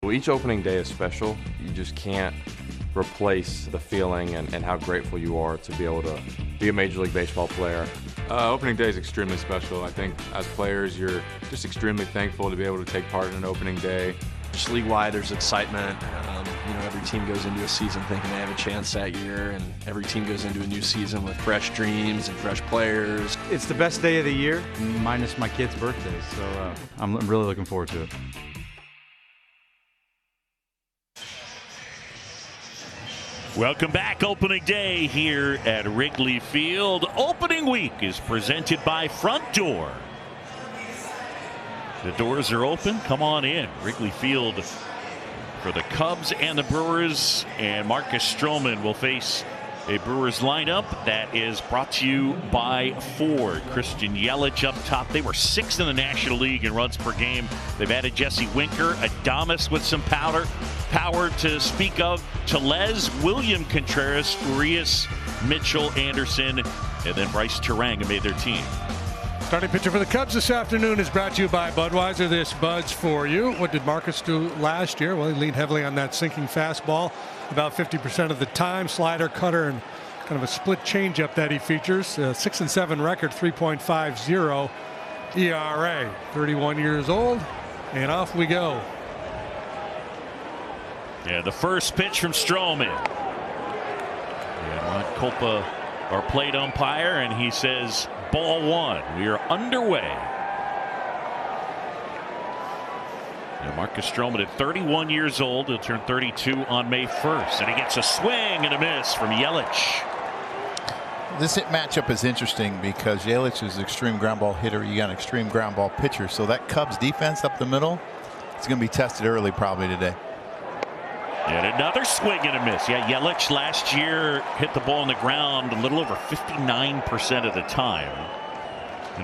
Well, each opening day is special. You just can't replace the feeling and how grateful you are to be able to be a Major League Baseball player. Opening day is extremely special. I think as players, you're just extremely thankful to be able to take part in an opening day. Just league-wide, there's excitement. Every team goes into a season thinking they have a chance that year, and every team goes into a new season with fresh dreams and fresh players. It's the best day of the year, minus my kid's birthday, so I'm really looking forward to it. Welcome back. Opening day here at Wrigley Field. Opening week is presented by Front Door. The doors are open. Come on in. Wrigley Field for the Cubs and the Brewers. And Marcus Stroman will face a Brewers lineup that is brought to you by Ford. Christian Yelich up top. They were 6th in the National League in runs per game. They've added Jesse Winker, Adames with some power to speak of, Tellez, William Contreras, Urias, Mitchell, Anderson, and then Bryce Terang made their team. Starting pitcher for the Cubs this afternoon is brought to you by Budweiser. This Bud's for you. What did Marcus do last year? Well, he leaned heavily on that sinking fastball about 50% of the time. Slider, cutter, and kind of a split changeup that he features. 6-7 record, 3.50 ERA. 31 years old, and off we go. Yeah, the first pitch from Stroman. And Ron Kolpa, our plate umpire, and he says ball one. We are underway. And Marcus Stroman at 31 years old. He'll turn 32 on May 1st. And he gets a swing and a miss from Yelich. This hit matchup is interesting because Yelich is an extreme ground ball hitter. You got an extreme ground ball pitcher. So that Cubs defense up the middle, it's going to be tested early probably today. And another swing and a miss. Yeah, Yelich last year hit the ball on the ground a little over 59% of the time.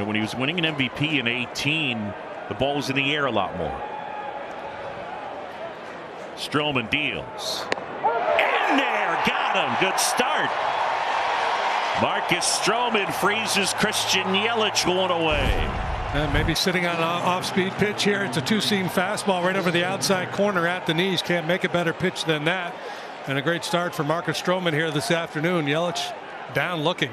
When he was winning an MVP in 18, the ball was in the air a lot more. Stroman deals. In there, got him. Good start. Marcus Stroman freezes Christian Yelich going away. Maybe sitting on an off-speed pitch here. It's a two-seam fastball right over the outside corner at the knees. Can't make a better pitch than that. And a great start for Marcus Stroman here this afternoon. Yelich down looking.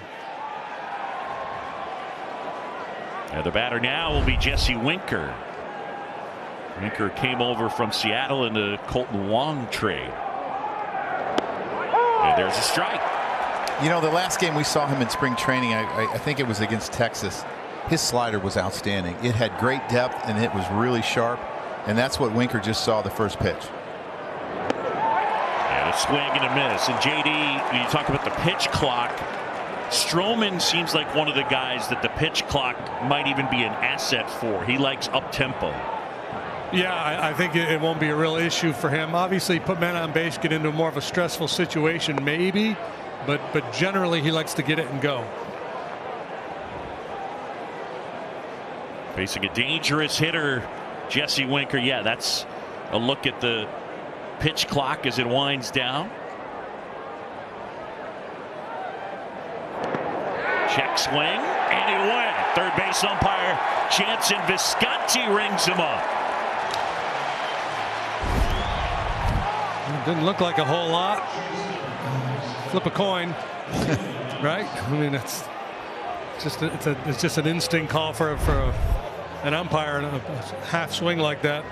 And the batter now will be Jesse Winker. Winker came over from Seattle in the Colton Wong trade. And there's a strike. The last game we saw him in spring training, I think it was against Texas. His slider was outstanding. It had great depth and it was really sharp, and that's what Winker just saw the first pitch. And a swing and a miss. And JD, when you talk about the pitch clock, Stroman seems like one of the guys that the pitch clock might even be an asset for. He likes up tempo. Yeah, I think it won't be a real issue for him. Obviously, put men on base, get into more of a stressful situation, maybe, but generally he likes to get it and go. Facing a dangerous hitter, Jesse Winker. Yeah, that's a look at the pitch clock as it winds down. Check swing, and he went. Third base umpire Jansen Visconti rings him up. It didn't look like a whole lot. Flip a coin, right? I mean, it's just an instinct call for an umpire in a half swing like that.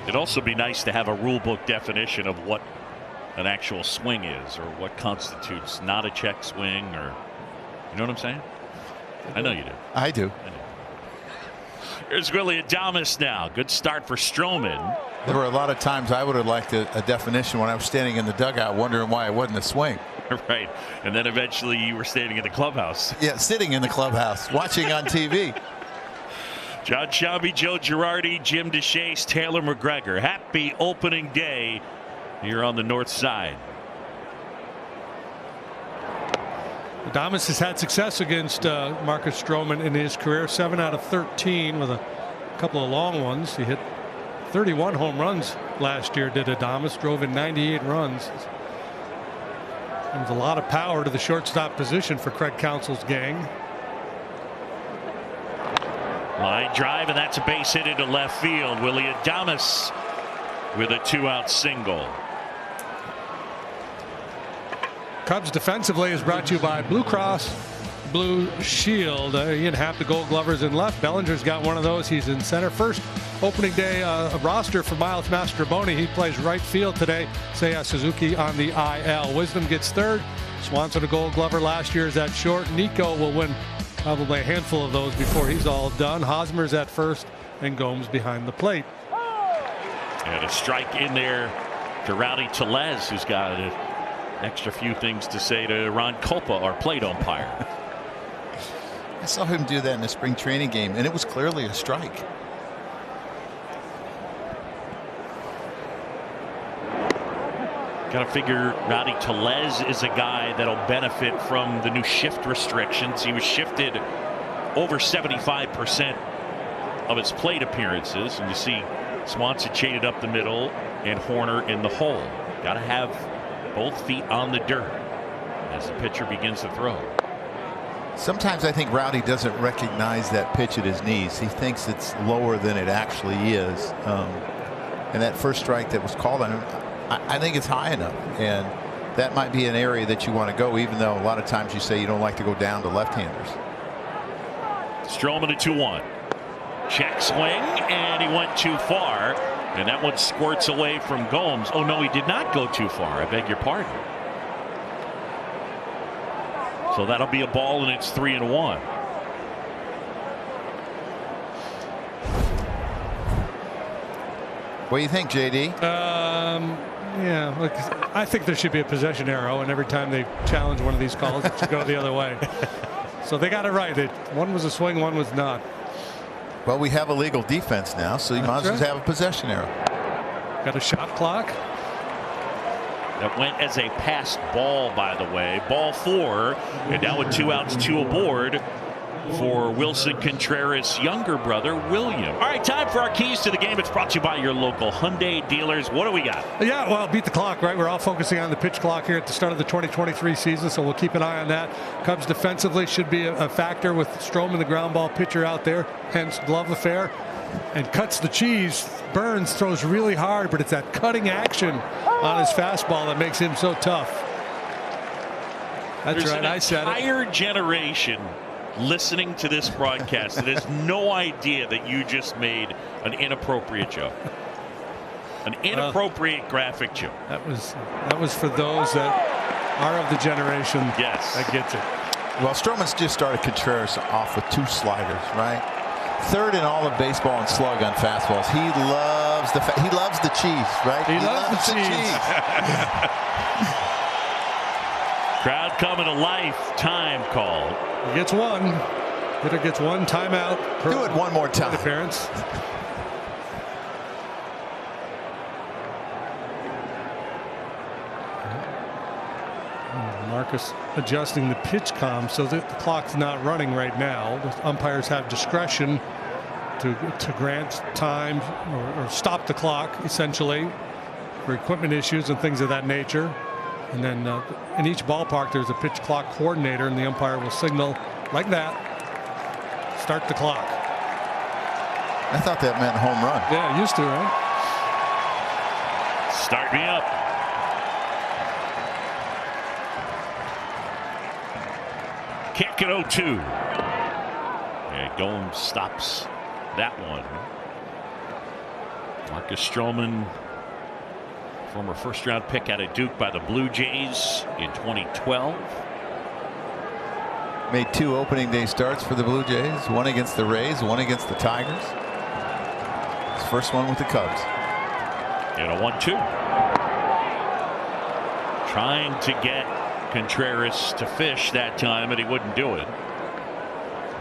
It'd also be nice to have a rule book definition of what an actual swing is, or what constitutes not a check swing, or you know what I'm saying? I know you do. I do. Here's Willie Adames now. Good start for Stroman. There were a lot of times I would have liked a definition when I was standing in the dugout wondering why it wasn't a swing. Right. And then eventually you were standing in the clubhouse. Yeah, sitting in the clubhouse watching on TV. John Shelby, Joe Girardi, Jim DeShace, Taylor McGregor. Happy opening day here on the north side. Adames has had success against Marcus Stroman in his career. 7 out of 13 with a couple of long ones. He hit 31 home runs last year, did Adames. Drove in 98 runs. There's a lot of power to the shortstop position for Craig Counsell's gang. Line drive, and that's a base hit into left field. Willie Adames with a 2-out single. Cubs defensively is brought to you by Blue Cross Blue Shield. You have the Gold Glovers in left. Bellinger's got one of those. He's in center. First opening day roster for Miles Mastroboni. He plays right field today. Seiya Suzuki on the IL. Wisdom gets third. Swanson a Gold Glover last year is at short. Nico will win probably a handful of those before he's all done. Hosmer's at first and Gomes behind the plate. And a strike in there to Rowdy Tellez, who's got an extra few things to say to Ron Culpa, our plate umpire. I saw him do that in a spring training game, and it was clearly a strike. Got to figure Rowdy Tellez is a guy that'll benefit from the new shift restrictions. He was shifted over 75% of his plate appearances, and you see Swanson shaded up the middle and Horner in the hole. Got to have both feet on the dirt as the pitcher begins to throw. Sometimes I think Rowdy doesn't recognize that pitch at his knees. He thinks it's lower than it actually is. And that first strike that was called on him, I think it's high enough. And that might be an area that you want to go, even though a lot of times you say you don't like to go down to left-handers. Stroman at 2-1. Check swing, and he went too far. And that one squirts away from Gomes. Oh, no, he did not go too far. I beg your pardon. So that'll be a ball, and it's 3-1. What do you think, JD? Yeah, look, I think there should be a possession arrow, and every time they challenge one of these calls, it should go the other way. So they got it right. One was a swing, one was not. Well, we have a legal defense now, so you might as well have a possession arrow. Got a shot clock. That went as a passed ball, by the way. Ball 4, and now with 2 outs, 2 aboard for Wilson Contreras' younger brother, William. All right, time for our keys to the game. It's brought to you by your local Hyundai dealers. What do we got? Yeah, well, beat the clock, right? We're all focusing on the pitch clock here at the start of the 2023 season, so we'll keep an eye on that. Cubs defensively should be a factor with Stroman, the ground ball pitcher out there, hence glove affair. And cuts the cheese. Burns throws really hard, but it's that cutting action on his fastball that makes him so tough. That's right, I said it. There's an entire generation listening to this broadcast that has no idea that you just made an inappropriate joke. An inappropriate graphic joke. That was for those that are of the generation. Yes. That gets it. Well, Stroman's just started Contreras off with 2 sliders, right? Third in all of baseball and slug on fastballs. He loves the cheese, right? He loves the cheese. Crowd coming to life. Time call. He gets one. Hitter gets 1 timeout. Do it one more time. Appearance. Marcus adjusting the pitch comm so that the clock's not running right now. The umpires have discretion to grant time or stop the clock, essentially, for equipment issues and things of that nature. And then in each ballpark there's a pitch clock coordinator, and the umpire will signal like that, start the clock. I thought that meant home run. Yeah, it used to, right? Start me up. Kick at 0-2. And Gomes stops that one. Marcus Stroman, former first-round pick out of Duke by the Blue Jays in 2012. Made 2 opening day starts for the Blue Jays. 1 against the Rays, 1 against the Tigers. His first one with the Cubs. And a 1-2. Trying to get Contreras to fish that time, but he wouldn't do it.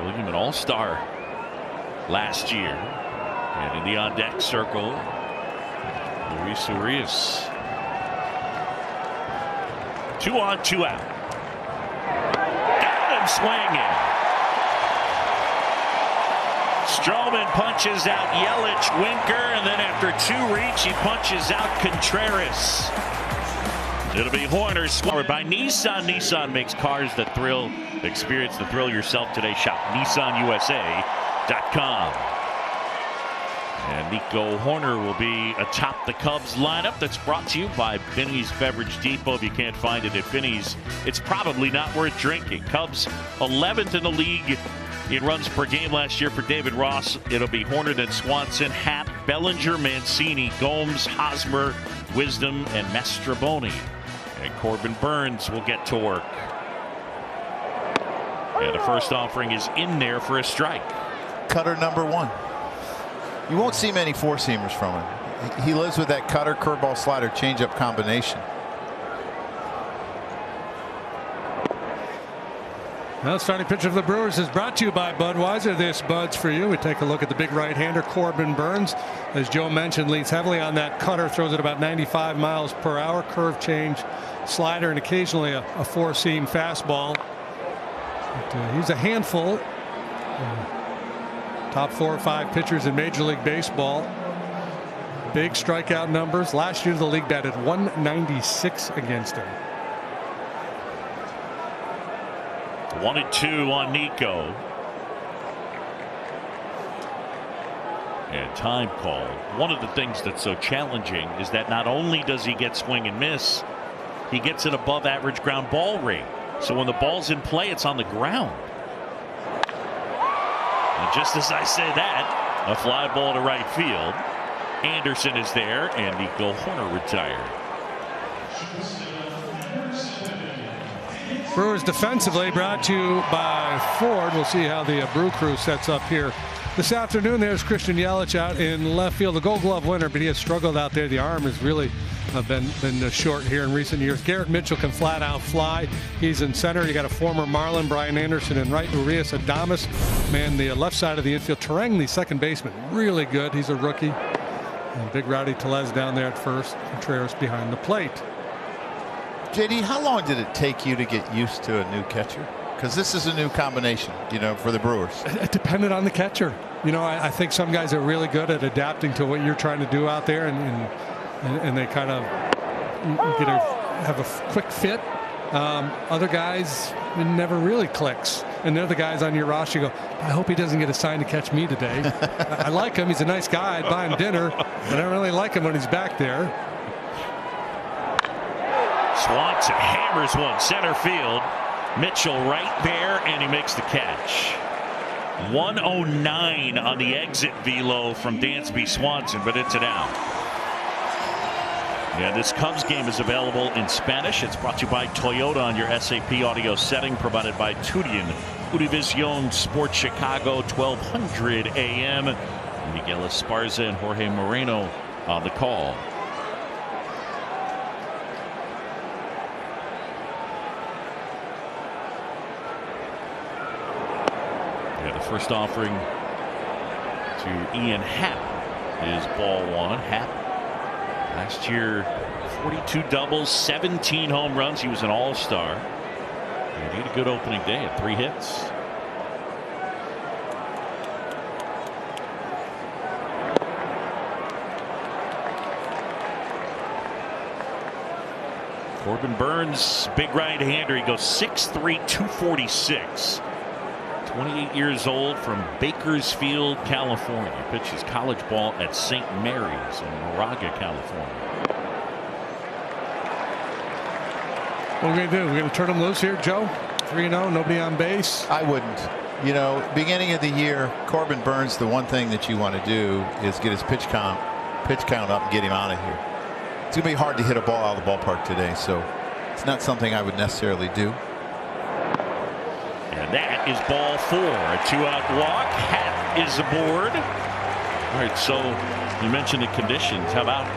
William, an all-star last year. And in the on-deck circle, Luis Urias. 2 on, 2 out. Got him swinging. Stroman punches out Yelich, Winker, and then after 2 reach, he punches out Contreras. It'll be Horner, scored by Nissan. Nissan makes cars that thrill. Experience the thrill yourself today. Shop NissanUSA.com. And Nico Horner will be atop the Cubs lineup that's brought to you by Finney's Beverage Depot. If you can't find it at Finney's, it's probably not worth drinking. Cubs 11th in the league in runs per game last year for David Ross. It'll be Horner, then Swanson, Happ, Bellinger, Mancini, Gomes, Hosmer, Wisdom, and Mastrobuoni. And Corbin Burns will get to work. And the first offering is in there for a strike. Cutter number 1. You won't see many four-seamers from him. He lives with that cutter, curveball, slider, changeup combination. Well, starting pitcher for the Brewers is brought to you by Budweiser. This Bud's for you. We take a look at the big right-hander, Corbin Burns. As Joe mentioned, leans heavily on that cutter, throws it about 95 miles per hour, curve change, slider, and occasionally a four-seam fastball. But, he's a handful. Top 4 or 5 pitchers in Major League Baseball. Big strikeout numbers. Last year, the league batted 196 against him. 1-2 on Nico. And time call. One of the things that's so challenging is that not only does he get swing and miss, he gets an above average ground ball rate. So when the ball's in play, it's on the ground. And just as I say that, a fly ball to right field. Anderson is there, and Nico Horner retired. Brewers defensively brought to you by Ford. We'll see how the Brew Crew sets up here this afternoon. There's Christian Yelich out in left field, the Gold Glove winner, but he has struggled out there. The arm has really been short here in recent years. Garrett Mitchell can flat out fly. He's in center. You got a former Marlin, Brian Anderson, and right, Urias Adames. Man, the left side of the infield. Terang, the second baseman, really good. He's a rookie. And big Rowdy Tellez down there at first. Contreras behind the plate. JD, how long did it take you to get used to a new catcher? Because this is a new combination, for the Brewers. It depended on the catcher. I think some guys are really good at adapting to what you're trying to do out there, and they kind of have a quick fit. Other guys, it never really clicks. And they're the guys on your roster. You go, I hope he doesn't get assigned to catch me today. I like him. He's a nice guy. I'd buy him dinner. But I don't really like him when he's back there. Swanson hammers one center field. Mitchell right there, and he makes the catch. 109 on the exit velo from Dansby Swanson, but it's an out. Yeah, this Cubs game is available in Spanish. It's brought to you by Toyota on your SAP audio setting, provided by Tudian. Univision Sports Chicago, 1200 AM. Miguel Esparza and Jorge Moreno on the call. First offering to Ian Happ is ball 1. Happ last year 42 doubles, 17 home runs. He was an all-star. And he had a good opening day at 3 hits. Corbin Burns, big right-hander. He goes 6'3", 246. 28 years old, from Bakersfield, California. Pitches college ball at St. Mary's in Moraga, California. What are we going to do? We're going to turn him loose here, Joe? 3-0, nobody on base? I wouldn't. Beginning of the year, Corbin Burns, the one thing that you want to do is get his pitch count up and get him out of here. It's going to be hard to hit a ball out of the ballpark today, so it's not something I would necessarily do. And that is ball 4. A 2-out walk. Happ is aboard. All right, so you mentioned the conditions. How about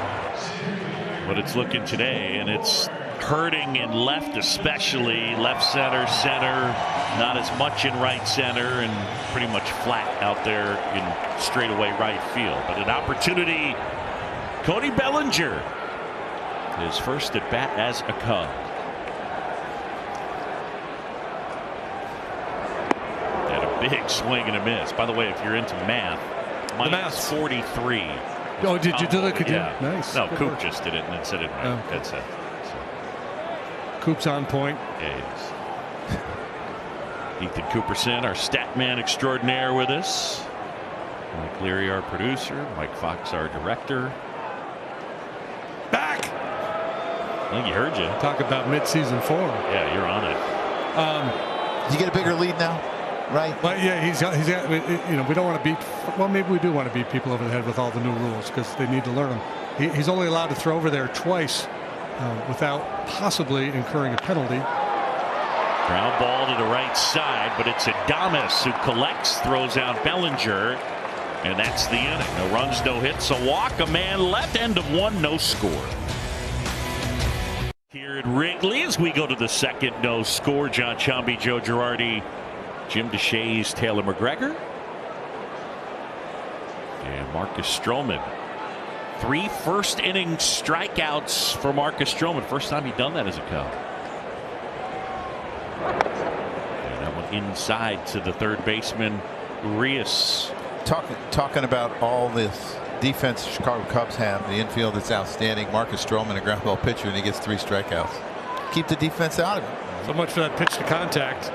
what it's looking today? And it's hurting in left, especially left center, not as much in right center, and pretty much flat out there in straightaway right field. But an opportunity. Cody Bellinger, his first at bat as a Cub. Big swing and a miss. By the way, if you're into math, minus 43. Oh, did you do that? Yeah. Nice. No, Coop just did it and then said it. Oh, okay. That's it. So. Coop's on point. Yeah, he is. Ethan Cooperson, our stat man extraordinaire, with us. Mike Leary, our producer. Mike Fox, our director. Back. I think he heard you. Talk about mid-season form. Yeah, you're on it. Did you get a bigger lead now? Right. But yeah, he's got, you know, we don't want to beat, well, maybe we do want to beat people over the head with all the new rules because they need to learn them. He's only allowed to throw over there twice without possibly incurring a penalty. Ground ball to the right side, but it's Adames who collects, throws out Bellinger, and that's the inning. No runs, no hits, a walk, a man left, end of one, no score. Here at Wrigley as we go to the second no score, John Chomby, Joe Girardi, Jim DeShays, Taylor McGregor, and Marcus Stroman. 3 first inning strikeouts for Marcus Stroman. First time he'd done that as a Cub. And that one inside to the third baseman, Urias. Talking about all this defense the Chicago Cubs have, the infield that's outstanding. Marcus Stroman, a ground ball pitcher, and he gets 3 strikeouts. Keep the defense out of it. So much for that pitch to contact.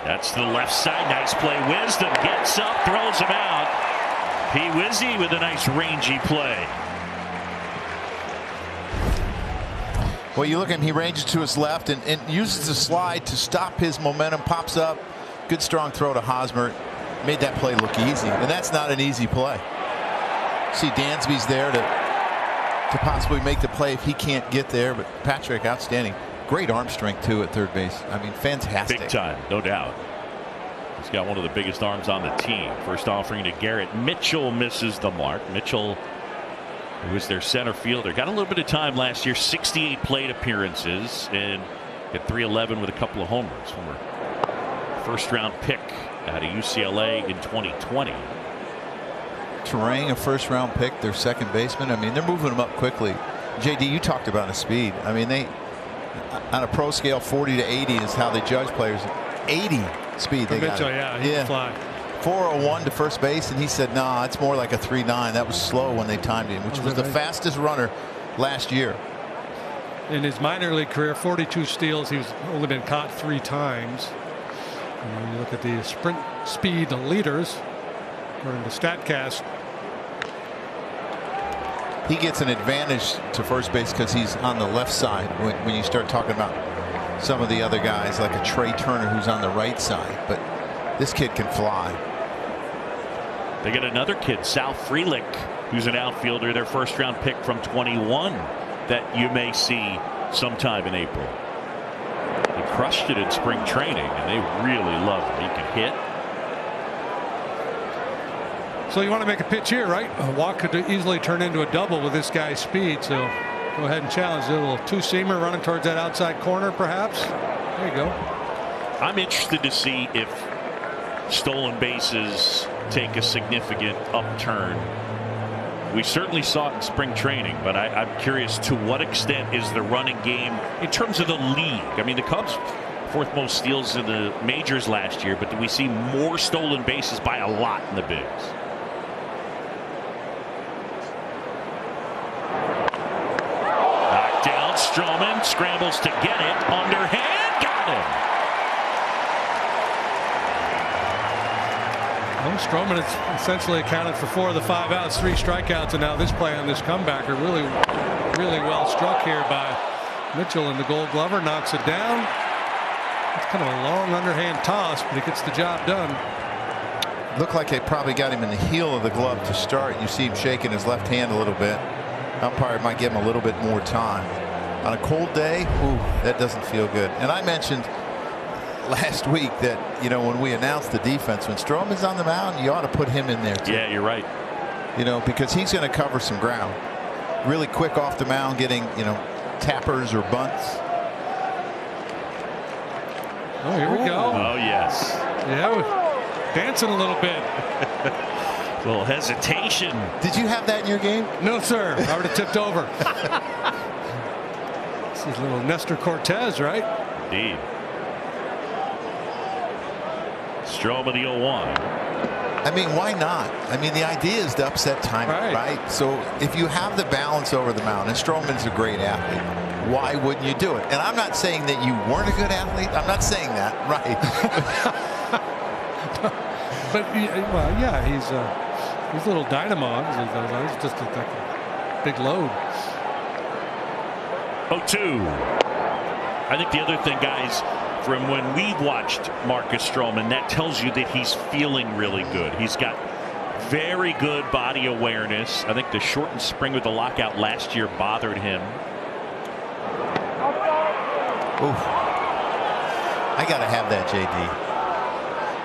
That's the left side. Nice play. Wisdom gets up, throws him out. P. Wizzy with a nice rangy play. Well, you look at him, he ranges to his left and uses the slide to stop his momentum, pops up. Good strong throw to Hosmer. Made that play look easy, and that's not an easy play. See, Dansby's there to possibly make the play if he can't get there, but Patrick, outstanding. Great arm strength, too, at third base. I mean, fantastic. Big time, no doubt. He's got one of the biggest arms on the team. First offering to Garrett Mitchell misses the mark. Mitchell, who was their center fielder, got a little bit of time last year, 68 plate appearances, and hit .311 with a couple of homers. Former first-round pick out of UCLA in 2020. Terang, a first-round pick, their second baseman. I mean, they're moving them up quickly. JD, you talked about his speed. I mean, they, on a pro scale, 40 to 80 is how they judge players. 80 speed. They got Mitchell, yeah, he can fly. 401 to first base, and he said, nah, it's more like a 3.9. That was slow when they timed him, which was the fastest runner last year. In his minor league career, 42 steals. He's only been caught 3 times. And when you look at the sprint speed leaders, according to StatCast, he gets an advantage to first base because he's on the left side when you start talking about some of the other guys like a Trey Turner who's on the right side, but this kid can fly. They got another kid, Sal Frelick, who's an outfielder, their first round pick from 21 that you may see sometime in April. He crushed it in spring training and they really love him. He can hit. So you want to make a pitch here, right? A walk could easily turn into a double with this guy's speed. So go ahead and challenge. A little two-seamer running towards that outside corner, perhaps. There you go. I'm interested to see if stolen bases take a significant upturn. We certainly saw it in spring training, but I'm curious to what extent is the running game in terms of the league. I mean, the Cubs, 4th most steals in the majors last year, but did we see more stolen bases by a lot in the bigs? Stroman scrambles to get it. Underhand. Got him. Well, Stroman has essentially accounted for 4 of the 5 outs, 3 strikeouts, and now this play on this comeback are really well struck here by Mitchell, and the Gold Glover knocks it down. It's kind of a long underhand toss, but he gets the job done. Looked like they probably got him in the heel of the glove to start. You see him shaking his left hand a little bit. Umpire might give him a little bit more time. On a cold day, ooh, that doesn't feel good. And I mentioned last week that, you know, when we announced the defense, when Stroman's on the mound, you ought to put him in there too. Yeah, you're right. You know, because he's going to cover some ground. Really quick off the mound, getting, you know, tappers or bunts. Oh, here we go. Oh, yes. Yeah, dancing a little bit. A little hesitation. Did you have that in your game? No, sir. I would have tipped over. This is little Nestor Cortez, right? Indeed. Stroman, the 0-1. I mean, why not? I mean, the idea is to upset timing, right? So if you have the balance over the mound, and Stroman's a great athlete, why wouldn't you do it? And I'm not saying that you weren't a good athlete. I'm not saying that, right? But well, yeah, He's a little dynamo. He's just a big load. 0-2. I think the other thing, guys, from when we've watched Marcus Stroman, that tells you that he's feeling really good. He's got very good body awareness. I think the shortened spring with the lockout last year bothered him. Ooh. I got to have that, JD.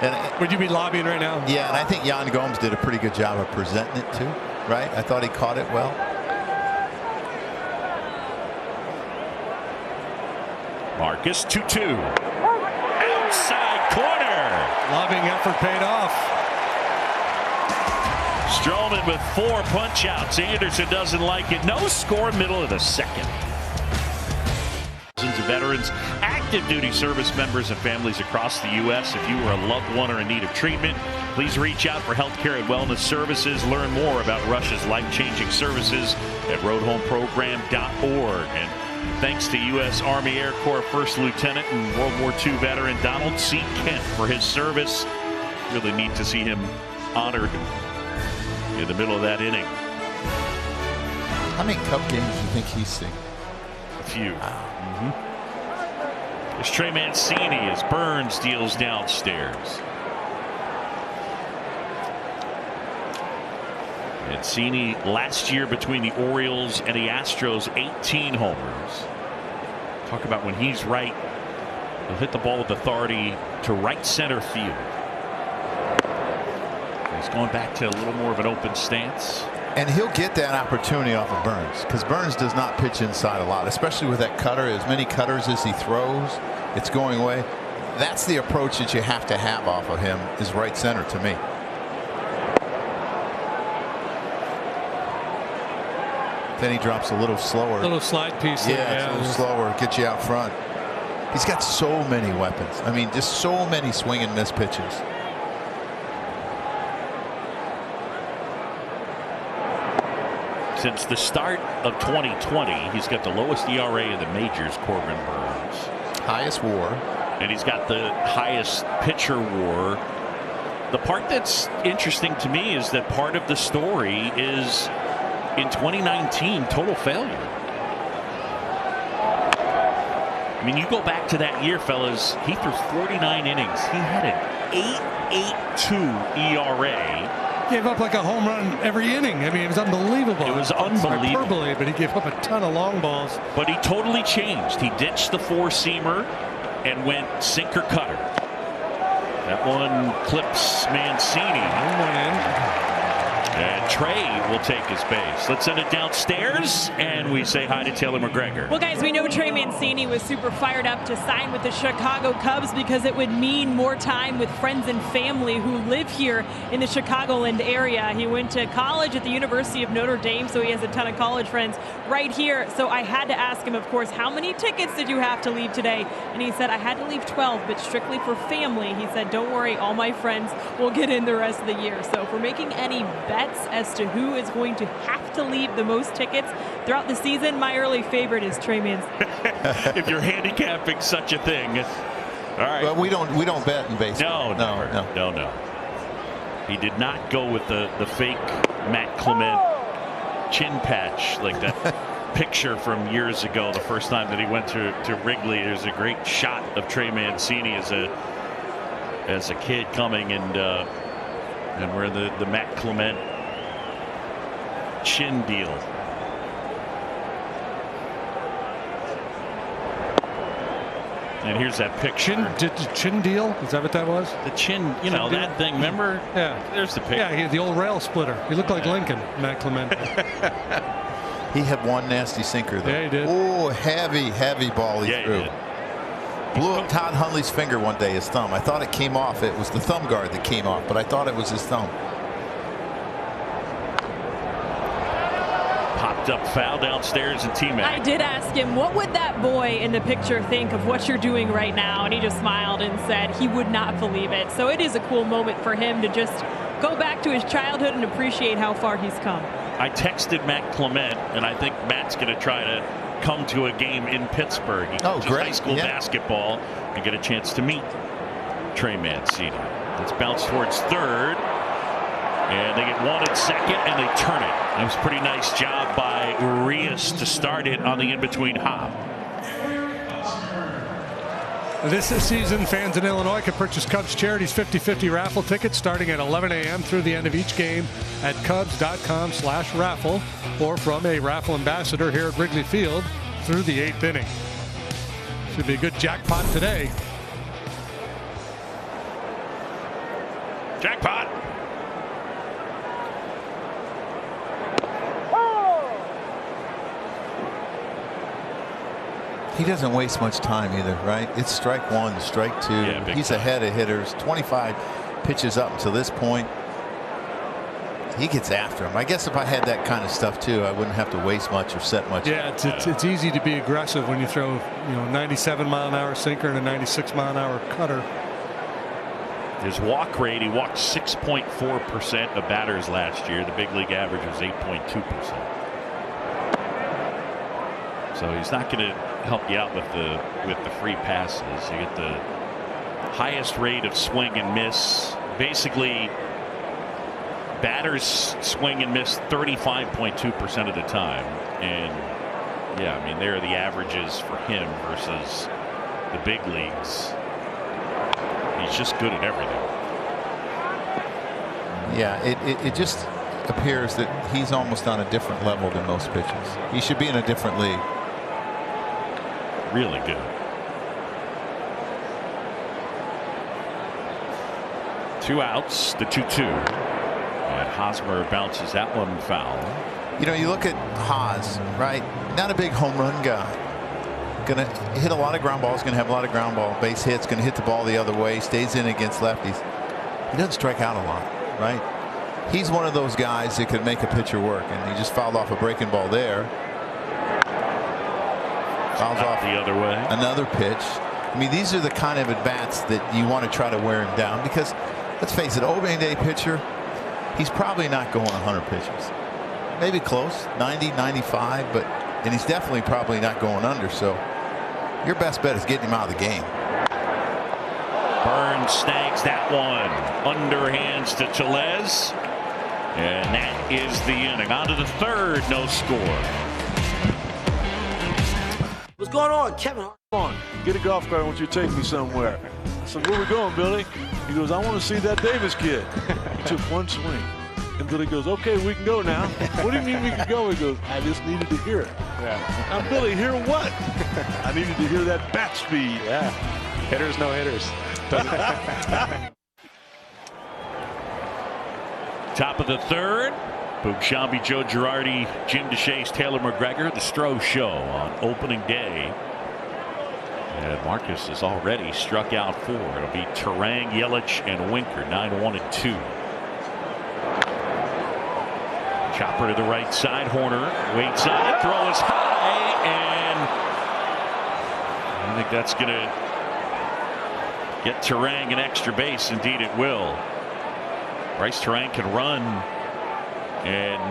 And would you be lobbying right now? Yeah, and I think Yan Gomes did a pretty good job of presenting it too, right? I thought he caught it well. Marcus 2-2. Outside corner. Lobbying effort paid off. Stroman with 4 punch outs. Anderson doesn't like it. No score, middle of the second. Thousands of veterans, active duty service members, and families across the U.S. If you are a loved one or in need of treatment, please reach out for healthcare and wellness services. Learn more about Rush's life-changing services at roadhomeprogram.org. And thanks to U.S. Army Air Corps First Lieutenant and World War II veteran Donald C. Kent for his service. Really neat to see him honored in the middle of that inning. How many Cup games do you think he's seen? A few. It's Trey Mancini as Burns deals downstairs. Mancini last year between the Orioles and the Astros, 18 homers. Talk about when he's right, he'll hit the ball with authority to right center field. He's going back to a little more of an open stance. And he'll get that opportunity off of Burns, because Burns does not pitch inside a lot, especially with that cutter. As many cutters as he throws, it's going away. That's the approach that you have to have off of him, is right center to me. Then he drops a little slower. A little slide piece. Yeah, it's a little slower. Get you out front. He's got so many weapons. I mean, just so many swing and miss pitches. Since the start of 2020, he's got the lowest ERA in the majors, Corbin Burns. Highest WAR. And he's got the highest pitcher WAR. The part that's interesting to me is that part of the story is in 2019, total failure. I mean, you go back to that year, fellas, he threw 49 innings. He had an 8.82 ERA. Gave up like a home run every inning. I mean, it was unbelievable. It was unbelievable. Hyperbole, but he gave up a ton of long balls. But he totally changed. He ditched the four-seamer and went sinker cutter. That one clips Mancini. One in. And Trey will take his base. Let's send it downstairs, and we say hi to Taylor McGregor. Well, guys, we know Trey Mancini was super fired up to sign with the Chicago Cubs because it would mean more time with friends and family who live here in the Chicagoland area. He went to college at the University of Notre Dame, so he has a ton of college friends right here. So I had to ask him, of course, how many tickets did you have to leave today? And he said, I had to leave 12, but strictly for family. He said, don't worry, all my friends will get in the rest of the year. So if we're making any bets as to who is going to have to leave the most tickets throughout the season, my early favorite is Trey Mancini. If you're handicapping such a thing, all right. Well, we don't bet in baseball. No. He did not go with the fake Matt Clement chin patch like that picture from years ago. The first time that he went to Wrigley, there's a great shot of Trey Mancini as a kid coming and we're the Matt Clement chin deal. And here's that picture. Chin deal? Is that what that was? The chin, you know, that thing, remember? Yeah. There's the picture. Yeah, the old rail splitter. He looked like Lincoln, Matt Clement. He had one nasty sinker, though. Yeah, he did. Oh, heavy ball he threw. He did. Blew up Todd Hundley's finger one day, his thumb. I thought it came off. It was the thumb guard that came off, but I thought it was his thumb. Popped up foul downstairs and T-Mac. I did ask him, what would that boy in the picture think of what you're doing right now? And he just smiled and said he would not believe it. So it is a cool moment for him to just go back to his childhood and appreciate how far he's come. I texted Matt Clement, and I think Matt's going to try to come to a game in Pittsburgh. He coaches high school basketball and get a chance to meet Trey Mancini. Let's bounce towards third. And they get one at second, and they turn it. That was a pretty nice job by Urias to start it on the in-between hop. This season, fans in Illinois can purchase Cubs Charities 50/50 raffle tickets starting at 11 a.m. through the end of each game at Cubs.com/raffle or from a raffle ambassador here at Wrigley Field through the 8th inning. Should be a good jackpot today. Jackpot. He doesn't waste much time either, right? It's strike one, strike two. Yeah, he's time. ahead of hitters. 25 pitches up until this point. He gets after him. I guess if I had that kind of stuff too, I wouldn't have to waste much or set much. Yeah, it's easy to be aggressive when you throw 97-mile-an-hour sinker and a 96-mile-an-hour cutter. His walk rate, he walked 6.4% of batters last year. The big league average was 8.2%. So he's not going to help you out with the free passes. You get the highest rate of swing and miss. Basically, batters swing and miss 35.2% of the time. And yeah, I mean, they're the averages for him versus the big leagues. He's just good at everything. Yeah, it just appears that he's almost on a different level than most pitchers. He should be in a different league. Really good. 2 outs, the 2-2. And Hosmer bounces that one foul. You look at Haas, right? Not a big home run guy. Gonna hit a lot of ground balls, gonna have a lot of ground ball base hits, gonna hit the ball the other way, stays in against lefties. He doesn't strike out a lot, right? He's one of those guys that could make a pitcher work, and he just fouled off a breaking ball there. Fouls off the other way. Another pitch. I mean, these are the kind of at-bats that you want to try to wear him down, because let's face it, opening day pitcher, he's probably not going 100 pitches. Maybe close, 90, 95, and he's definitely probably not going under. So your best bet is getting him out of the game. Burns snags that one. Underhands to Tellez. And that is the inning. On to the third, no score. What's going on, Kevin? Come on, get a golf cart. I want you to take me somewhere. I said, where we going, Billy? He goes, I want to see that Davis kid. He took one swing. And Billy goes, okay, we can go now. What do you mean we can go? He goes, I just needed to hear it. Yeah. Now, Billy, hear what? I needed to hear that bat speed. Yeah. Hitters, no hitters. Top of the third. Boog Sciambi, Joe Girardi, Jim DeShays, Taylor McGregor, the Stroh Show on opening day. And Marcus has already struck out 4. It'll be Turang, Yelich, and Winker, 9-1-2. Chopper to the right side. Horner waits on it, throw is high, and I think that's going to get Turang an extra base. Indeed, it will. Bryce Turang can run, and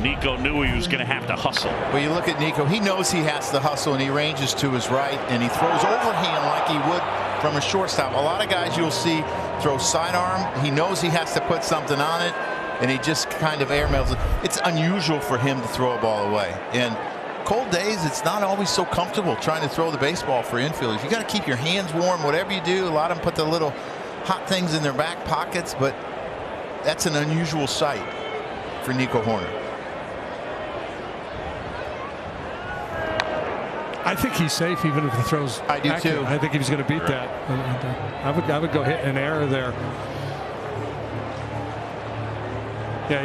Nico knew he was going to have to hustle. Well, you look at Nico, he knows he has to hustle, and he ranges to his right, and he throws overhand like he would from a shortstop. A lot of guys you'll see throw sidearm. He knows he has to put something on it, and he just kind of airmails it. It's unusual for him to throw a ball away. And cold days, it's not always so comfortable trying to throw the baseball for infielders. You got to keep your hands warm, whatever you do. A lot of them put the little hot things in their back pockets, but that's an unusual sight for Nico Horner. I think he's safe even if he throws. I do accurate. too. I think he's going to beat that. I would go hit an error there. Yeah,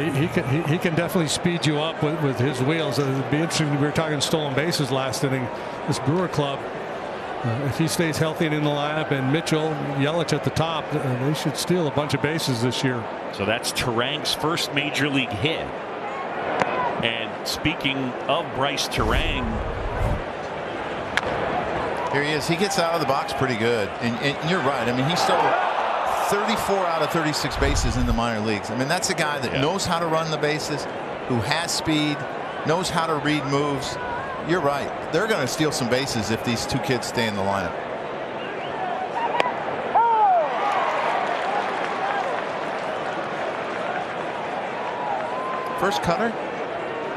he can definitely speed you up with his wheels. It'd be interesting. We were talking stolen bases last inning. This Brewer club, if he stays healthy and in the lineup, and Mitchell, Yelich at the top, they should steal a bunch of bases this year. So that's Turang's first major league hit. And speaking of Bryce Turang, here he is. He gets out of the box pretty good, and you're right. I mean, he stole 34 out of 36 bases in the minor leagues. I mean, that's a guy that knows how to run the bases, who has speed, knows how to read moves. You're right. They're going to steal some bases if these two kids stay in the lineup. First cutter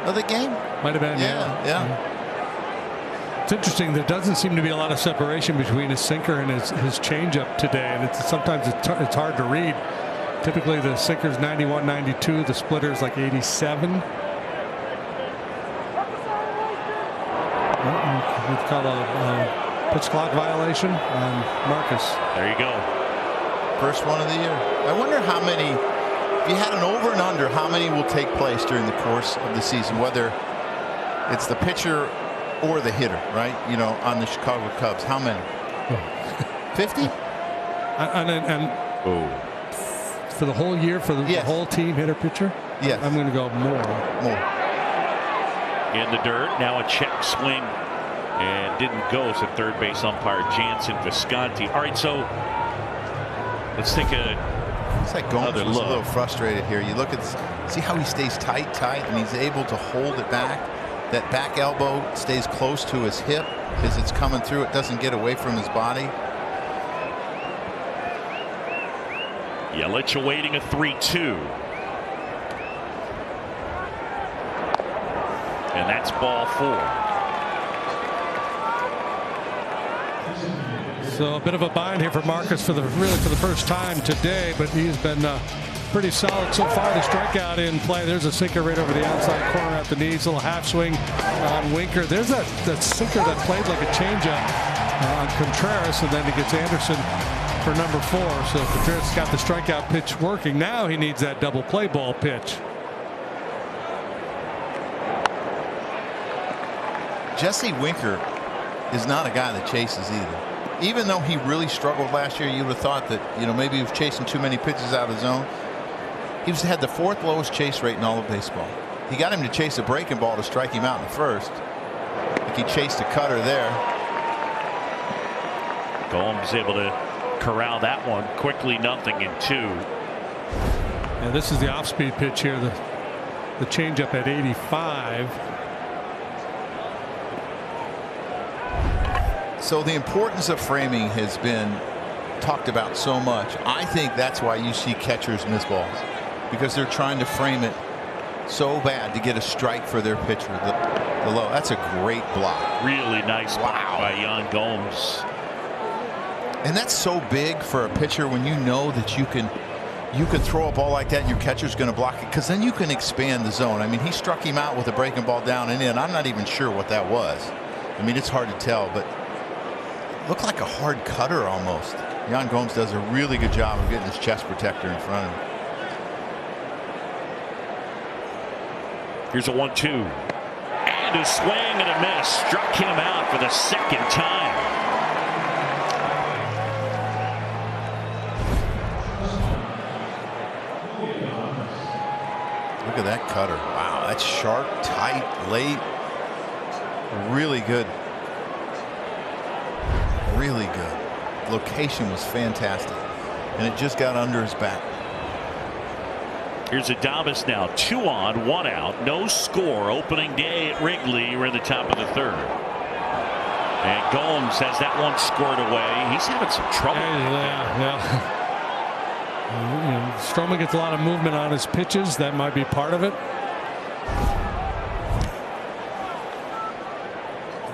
of the game? Might have been, yeah. It's interesting. There doesn't seem to be a lot of separation between his sinker and his changeup today, and sometimes it's hard to read. Typically, the sinker's 91, 92. The splitter's like 87. We've got a pitch clock violation on Marcus. There you go. First one of the year. I wonder how many, if you had an over and under, how many will take place during the course of the season, whether it's the pitcher or the hitter, right? You know, on the Chicago Cubs. How many? 50? And for the whole year, for the whole team, hitter, pitcher? Yes. I'm going to go more. In the dirt. Now a check swing. And didn't go, so third base umpire Jansen Visconti. All right, so let's take it's like Gomes was a little frustrated here. You look at, see how he stays tight, and he's able to hold it back. That back elbow stays close to his hip as it's coming through. It doesn't get away from his body. Yelich awaiting a 3-2. And that's ball 4. So a bit of a bind here for Marcus for the first time today, but he's been pretty solid so far. The strikeout in play. There's a sinker right over the outside corner at the knees. A little half swing on Winker. There's that sinker that played like a changeup on Contreras, and then he gets Anderson for number 4. So Contreras got the strikeout pitch working. Now he needs that double play ball pitch. Jesse Winker is not a guy that chases either. Even though he really struggled last year, you would have thought that, you know, maybe he was chasing too many pitches out of the zone. He had the 4th lowest chase rate in all of baseball. He got him to chase a breaking ball to strike him out in the first. Like he chased a cutter there. Gomes able to corral that one quickly. 0-2. Yeah, this is the off-speed pitch here. The changeup at 85. So the importance of framing has been talked about so much. I think that's why you see catchers miss balls, because they're trying to frame it so bad to get a strike for their pitcher. The low. That's a great block. Really nice block by Yan Gomes. And that's so big for a pitcher when you know that you can throw a ball like that and your catcher's going to block it, because then you can expand the zone. I mean, he struck him out with a breaking ball down and in. I'm not even sure what that was. I mean, it's hard to tell, but looked like a hard cutter almost. Yan Gomes does a really good job of getting his chest protector in front of him. Here's a 1-2. And a swing and a miss. Struck him out for the 2nd time. Look at that cutter. Wow, that's sharp, tight, late. Really good. Really good. Location was fantastic, and it just got under his back. Here's Adames now. 2 on, 1 out. No score. Opening day at Wrigley. We're in the top of the 3rd. And Gomes has that one scored away. He's having some trouble. Yeah. Stroman gets a lot of movement on his pitches. That might be part of it.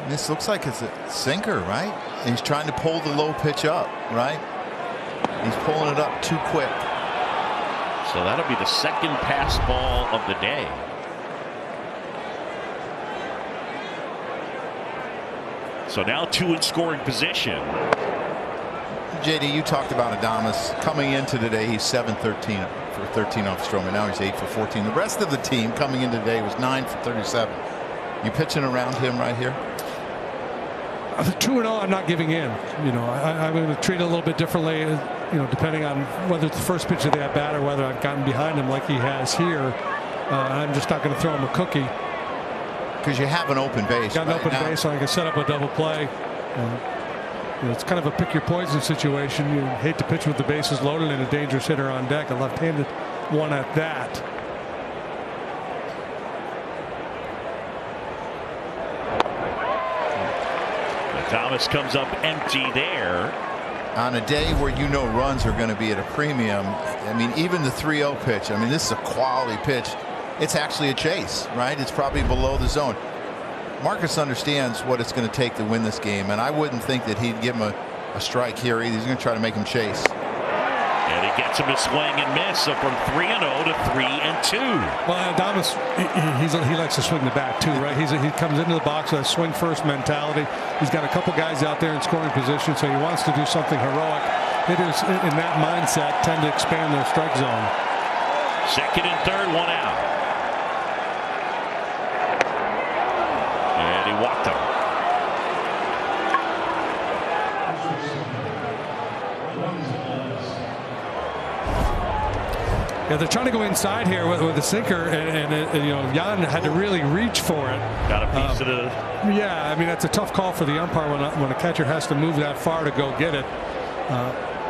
This looks like it's a sinker, right? And he's trying to pull the low pitch up, right? He's pulling it up too quick. So that'll be the 2nd pass ball of the day. So now 2 in scoring position. JD, you talked about Adames coming into today. He's 7-13 for 13 off Stroman. Now he's 8 for 14. The rest of the team coming into today was 9 for 37. You pitching around him right here? 2-0, I'm not giving in. You know, I'm going to treat it a little bit differently, you know, depending on whether it's the first pitch of the at bat or whether I've gotten behind him like he has here. I'm just not going to throw him a cookie. Because you have an open base. Got an open base, so I can set up a double play. You know, it's kind of a pick your poison situation. You hate to pitch with the bases loaded and a dangerous hitter on deck, a left-handed one at that. Thomas comes up empty there. On a day where you know runs are going to be at a premium, I mean, even the 3-0 pitch, I mean, this is a quality pitch. it's actually a chase, right? It's probably below the zone. Marcus understands what it's going to take to win this game, and I wouldn't think that he'd give him a strike here either. He's going to try to make him chase. And he gets him to swing and miss, so from 3-0 to 3-2. Well, Adames, he likes to swing the bat too, right? He comes into the box with a swing first mentality. He's got a couple guys out there in scoring position, so he wants to do something heroic. Hitters in that mindset tend to expand their strike zone. Second and third, one out. And he walked him. Yeah, they're trying to go inside here with the sinker, and you know, Jan had to really reach for it. Got a piece of the. Yeah, I mean that's a tough call for the umpire when a catcher has to move that far to go get it.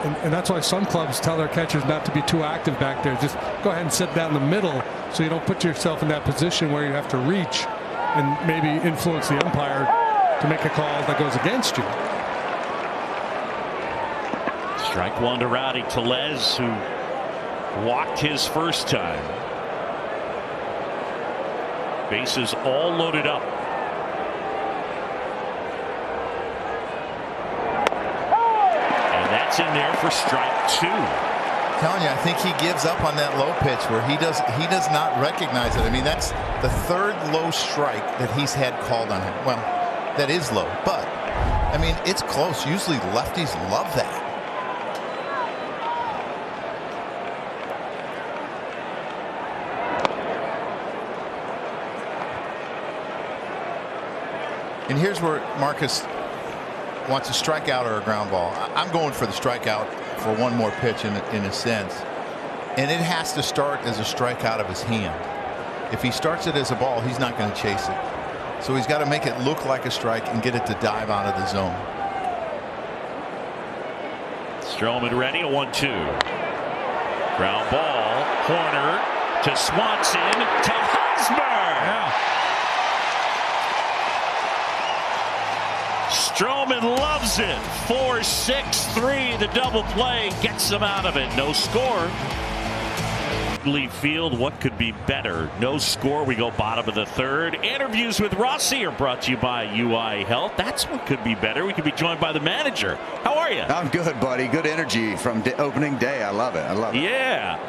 And that's why some clubs tell their catchers not to be too active back there. Just go ahead and sit down the middle so you don't put yourself in that position where you have to reach and maybe influence the umpire to make a call that goes against you. Strike one to Rowdy Tellez, who walked his first time. Bases all loaded up. In there for strike two. I'm telling you, I think he gives up on that low pitch where he does not recognize it. I mean, that's the third low strike that he's had called on him. Well, that is low, but I mean, it's close. Usually lefties love that. And here's where Marcus wants a strikeout or a ground ball. I'm going for the strikeout for one more pitch in a sense. And it has to start as a strikeout of his hand. If he starts it as a ball, he's not going to chase it. So he's got to make it look like a strike and get it to dive out of the zone. Stroman ready, a 1-2. Ground ball, Horner to Swanson to Hosmer. Yeah. Stroman loves it. 4-6-3. The double play gets him out of it. No score. Wrigley Field, what could be better? No score. We go bottom of the third. Interviews with Rossi are brought to you by UI Health. That's what could be better. We could be joined by the manager. How are you? I'm good, buddy. Good energy from opening day. I love it. I love it. Yeah.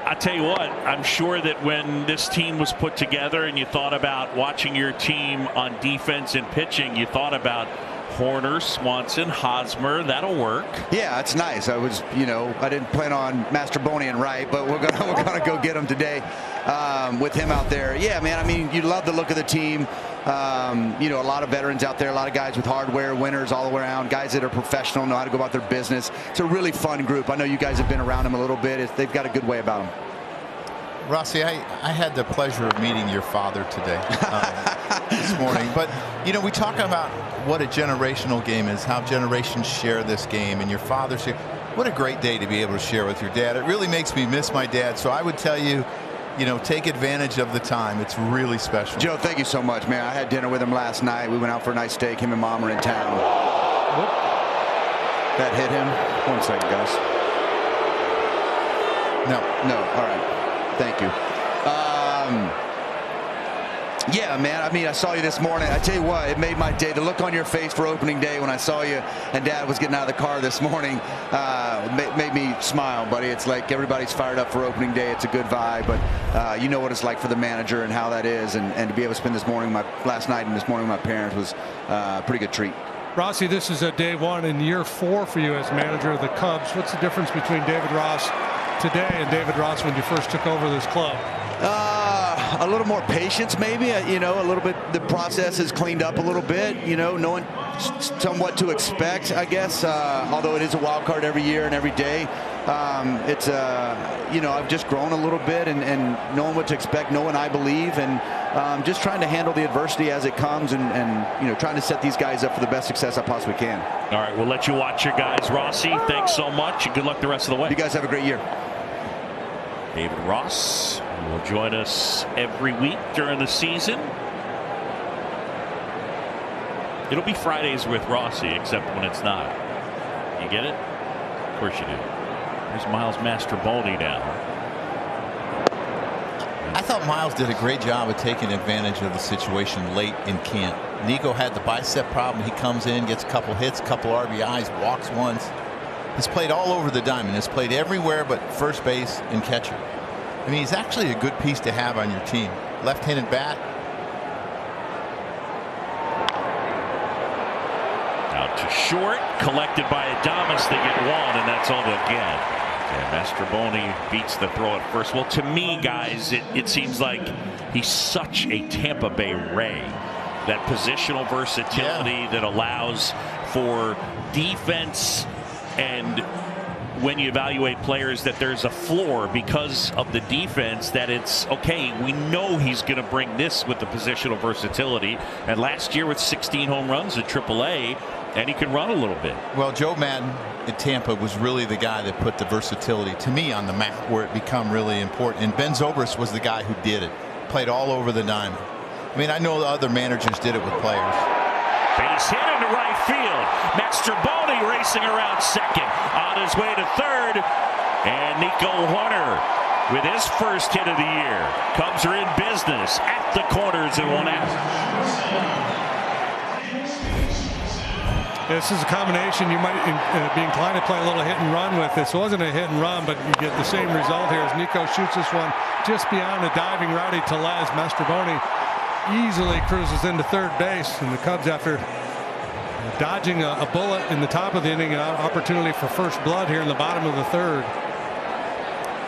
I tell you what, I'm sure that when this team was put together and you thought about watching your team on defense and pitching, you thought about Horner, Swanson, Hosmer. That'll work. Yeah, it's nice. I was, I didn't plan on Mastroboni and Wright, but we're gonna go get him today with him out there. Yeah, man. I mean, you love the look of the team. A lot of veterans out there, a lot of guys with hardware, winners all around, guys that are professional, know how to go about their business. It's a really fun group. I know you guys have been around them a little bit. They've got a good way about them. Rossi, I had the pleasure of meeting your father today this morning. But, we talk about what a generational game is, how generations share this game, and your father's here. What a great day to be able to share with your dad. It really makes me miss my dad. So I would tell you, take advantage of the time. It's really special. Joe, thank you so much, man. I had dinner with him last night. We went out for a nice steak. Him and Mom are in town. Whoop. That hit him. 1 second, guys. No. All right. Thank you. Yeah, man. I mean, I saw you this morning. I tell you what, it made my day. The look on your face for opening day when I saw you and Dad was getting out of the car this morning made me smile, buddy. It's like everybody's fired up for opening day. It's a good vibe, but you know what it's like for the manager and how that is. And to be able to spend last night and this morning with my parents was a pretty good treat. Rossi, this is day one in year 4 for you as manager of the Cubs. What's the difference between David Ross today and David Ross when you first took over this club? A little more patience, maybe. A little bit. The process has cleaned up a little bit. Knowing somewhat to expect, I guess. Although it is a wild card every year and every day, it's I've just grown a little bit and knowing what to expect, knowing I believe, and just trying to handle the adversity as it comes, and trying to set these guys up for the best success I possibly can. All right, we'll let you watch your guys, Rossi. Thanks so much, and good luck the rest of the way. You guys have a great year. David Ross will join us every week during the season. It'll be Fridays with Rossi, except when it's not. You get it? Of course you do. There's Miles Mastroboni now. I thought thought Miles did a great job of taking advantage of the situation late in camp. Nico had the bicep problem. He comes in, gets a couple hits, couple RBIs, walks once. He's played all over the diamond. He's played everywhere but first base and catcher. I mean, he's actually a good piece to have on your team. Left-handed bat. Out to short, collected by Adames. They get one, and that's all they'll get. And Mastrobuoni beats the throw at first. Well, to me, guys, it seems like he's such a Tampa Bay Ray. That positional versatility that allows for defense, and when you evaluate players, that there's a floor because of the defense, that it's okay, we know he's going to bring this with the positional versatility. And last year with 16 home runs at AAA, and he can run a little bit. Well, Joe Madden at Tampa was really the guy that put the versatility, to me, on the map where it become really important. And Ben Zobrist was the guy who did it. Played all over the diamond. I mean, I know the other managers did it with players. Base hit into right field. Mastrobuoni racing around second. On his way to third. And Nico Horner with his first hit of the year. Cubs are in business at the corners and one out. This is a combination you might be inclined to play a little hit and run with. This wasn't a hit and run, but you get the same result here as Nico shoots this one just beyond the diving Rowdy Tellez. Mastrobuoni easily cruises into third base, and the Cubs, after dodging a bullet in the top of the inning, an opportunity for first blood here in the bottom of the third.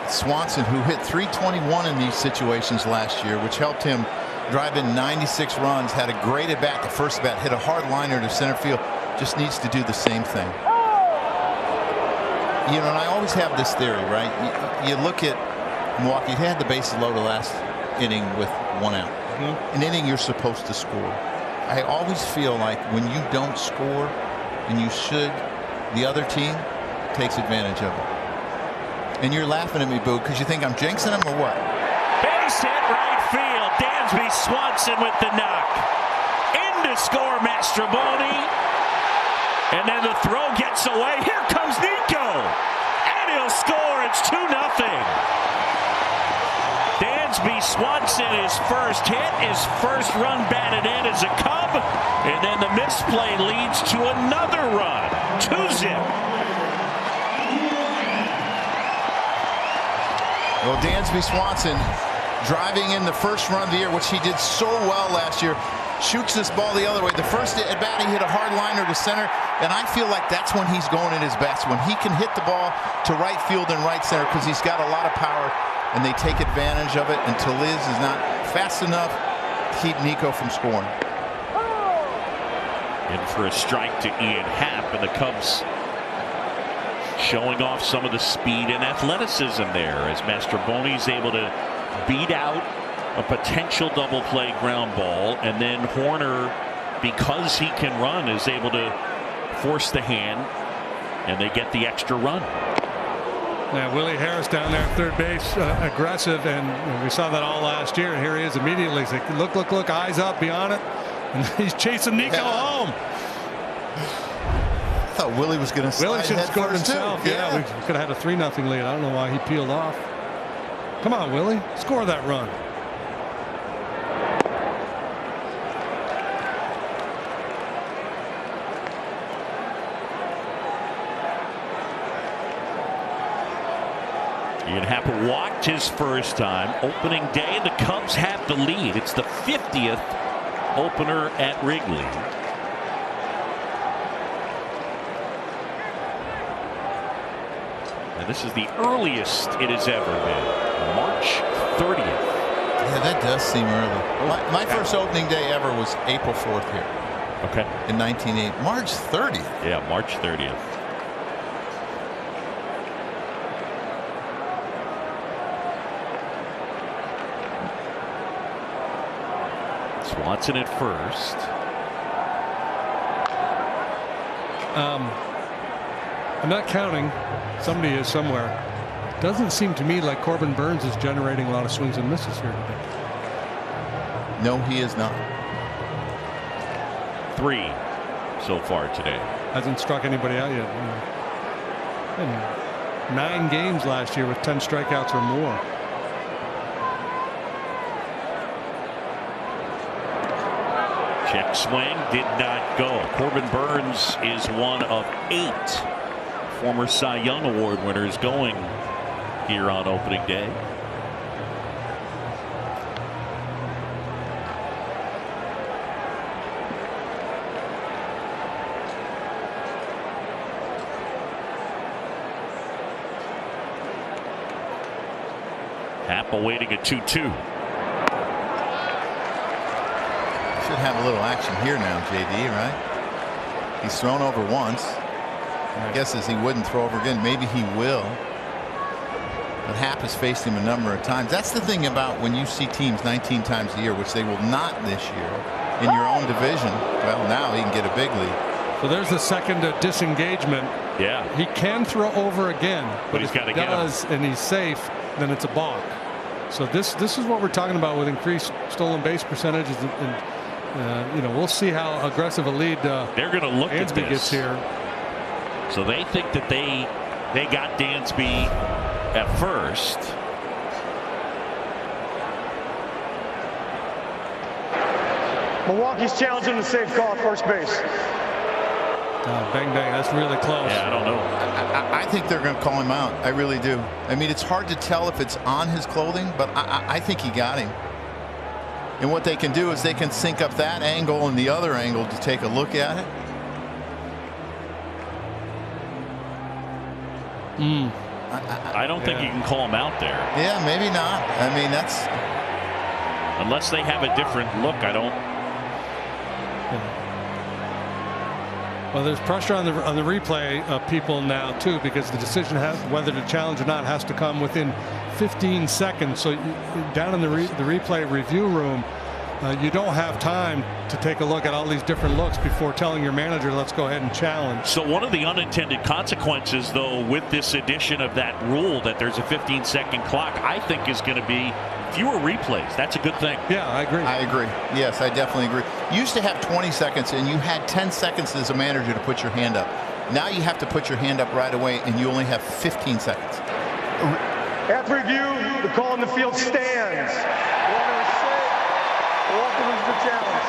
Swanson, who hit .321 in these situations last year, which helped him drive in 96 runs, had a great at bat, the first bat, hit a hard liner to center field. Just needs to do the same thing. You know, and I always have this theory, right? You look at Milwaukee, he had the bases loaded last inning with one out. An inning you're supposed to score. I always feel like when you don't score and you should, the other team takes advantage of it. And you're laughing at me, Boo, because you think I'm jinxing him or what? Base hit right field. Dansby Swanson with the knock. In to score Mastrobuoni. And then the throw gets away. Here comes Nico. And he'll score. It's 2-0. Dansby Swanson, his first hit, his first run batted in as a Cub. And then the misplay leads to another run. 2-0. Well, Dansby Swanson driving in the first run of the year, which he did so well last year. Shoots this ball the other way. The first at bat, he hit a hard liner to center, and I feel like that's when he's going at his best, when he can hit the ball to right field and right center, because he's got a lot of power, and they take advantage of it. And Tellez is not fast enough to keep Nico from scoring. In for a strike to Ian Happ, and the Cubs showing off some of the speed and athleticism there as Mastrobuoni's able to beat out a potential double play ground ball, and then Horner, because he can run, is able to force the hand, and they get the extra run. Yeah, Willie Harris down there at third base, aggressive, and we saw that all last year. And here he is immediately. He's like, look, look, look, eyes up, be on it, and he's chasing Nico home. I thought Willie was going to slide. Willie should have scored himself. Too. Yeah, we could have had a 3-0 lead. I don't know why he peeled off. Come on, Willie, score that run. Ian Happ walked his first time. Opening day, the Cubs have the lead. It's the 50th opener at Wrigley. And this is the earliest it has ever been. March 30th. Yeah, that does seem early. My first opening day ever was April 4th here. Okay. In 1980. March 30th. Yeah, March 30th. Swanson at first. I'm not counting. Somebody is somewhere. Doesn't seem to me like Corbin Burns is generating a lot of swings and misses here today. No, he is not. 3 so far today. Hasn't struck anybody out yet. And 9 games last year with 10 strikeouts or more. Check swing, did not go. Corbin Burns is one of 8 former Cy Young Award winners going here on opening day. Happ awaiting a 2-2. Should have a little action here now, JD, right? He's thrown over once. My guess is he wouldn't throw over again. Maybe he will. But Happ has faced him a number of times. That's the thing about when you see teams 19 times a year, which they will not this year, in your own division. Well, now he can get a big lead. So there's the second disengagement. Yeah. He can throw over again, but he's if got to he get does and he's safe, then it's a balk. So this is what we're talking about with increased stolen base percentages, and you know, we'll see how aggressive a lead they're going to look at Dansby this. gets here. So they think that they got Dansby at first. Milwaukee's challenging the safe call at first base. Bang bang, that's really close. Yeah, I don't know. I think they're going to call him out. I really do. I mean, it's hard to tell if it's on his clothing, but I think he got him. And what they can do is they can sync up that angle and the other angle to take a look at it. I don't think you can call him out there. Yeah, maybe not. I mean, that's unless they have a different look. I don't. Well, there's pressure on the replay people now too, because the decision whether to challenge or not has to come within 15 seconds. So down in the replay review room, you don't have time to take a look at all these different looks before telling your manager, let's go ahead and challenge. So one of the unintended consequences, though, with this addition of that rule that there's a 15-second clock, I think is going to be fewer replays. That's a good thing. Yeah, I agree. I agree. Yes, I definitely agree. You used to have 20 seconds, and you had 10 seconds as a manager to put your hand up. Now you have to put your hand up right away, and you only have 15 seconds. After review, the call in the field stands. Runner is safe. Milwaukee loses the challenge.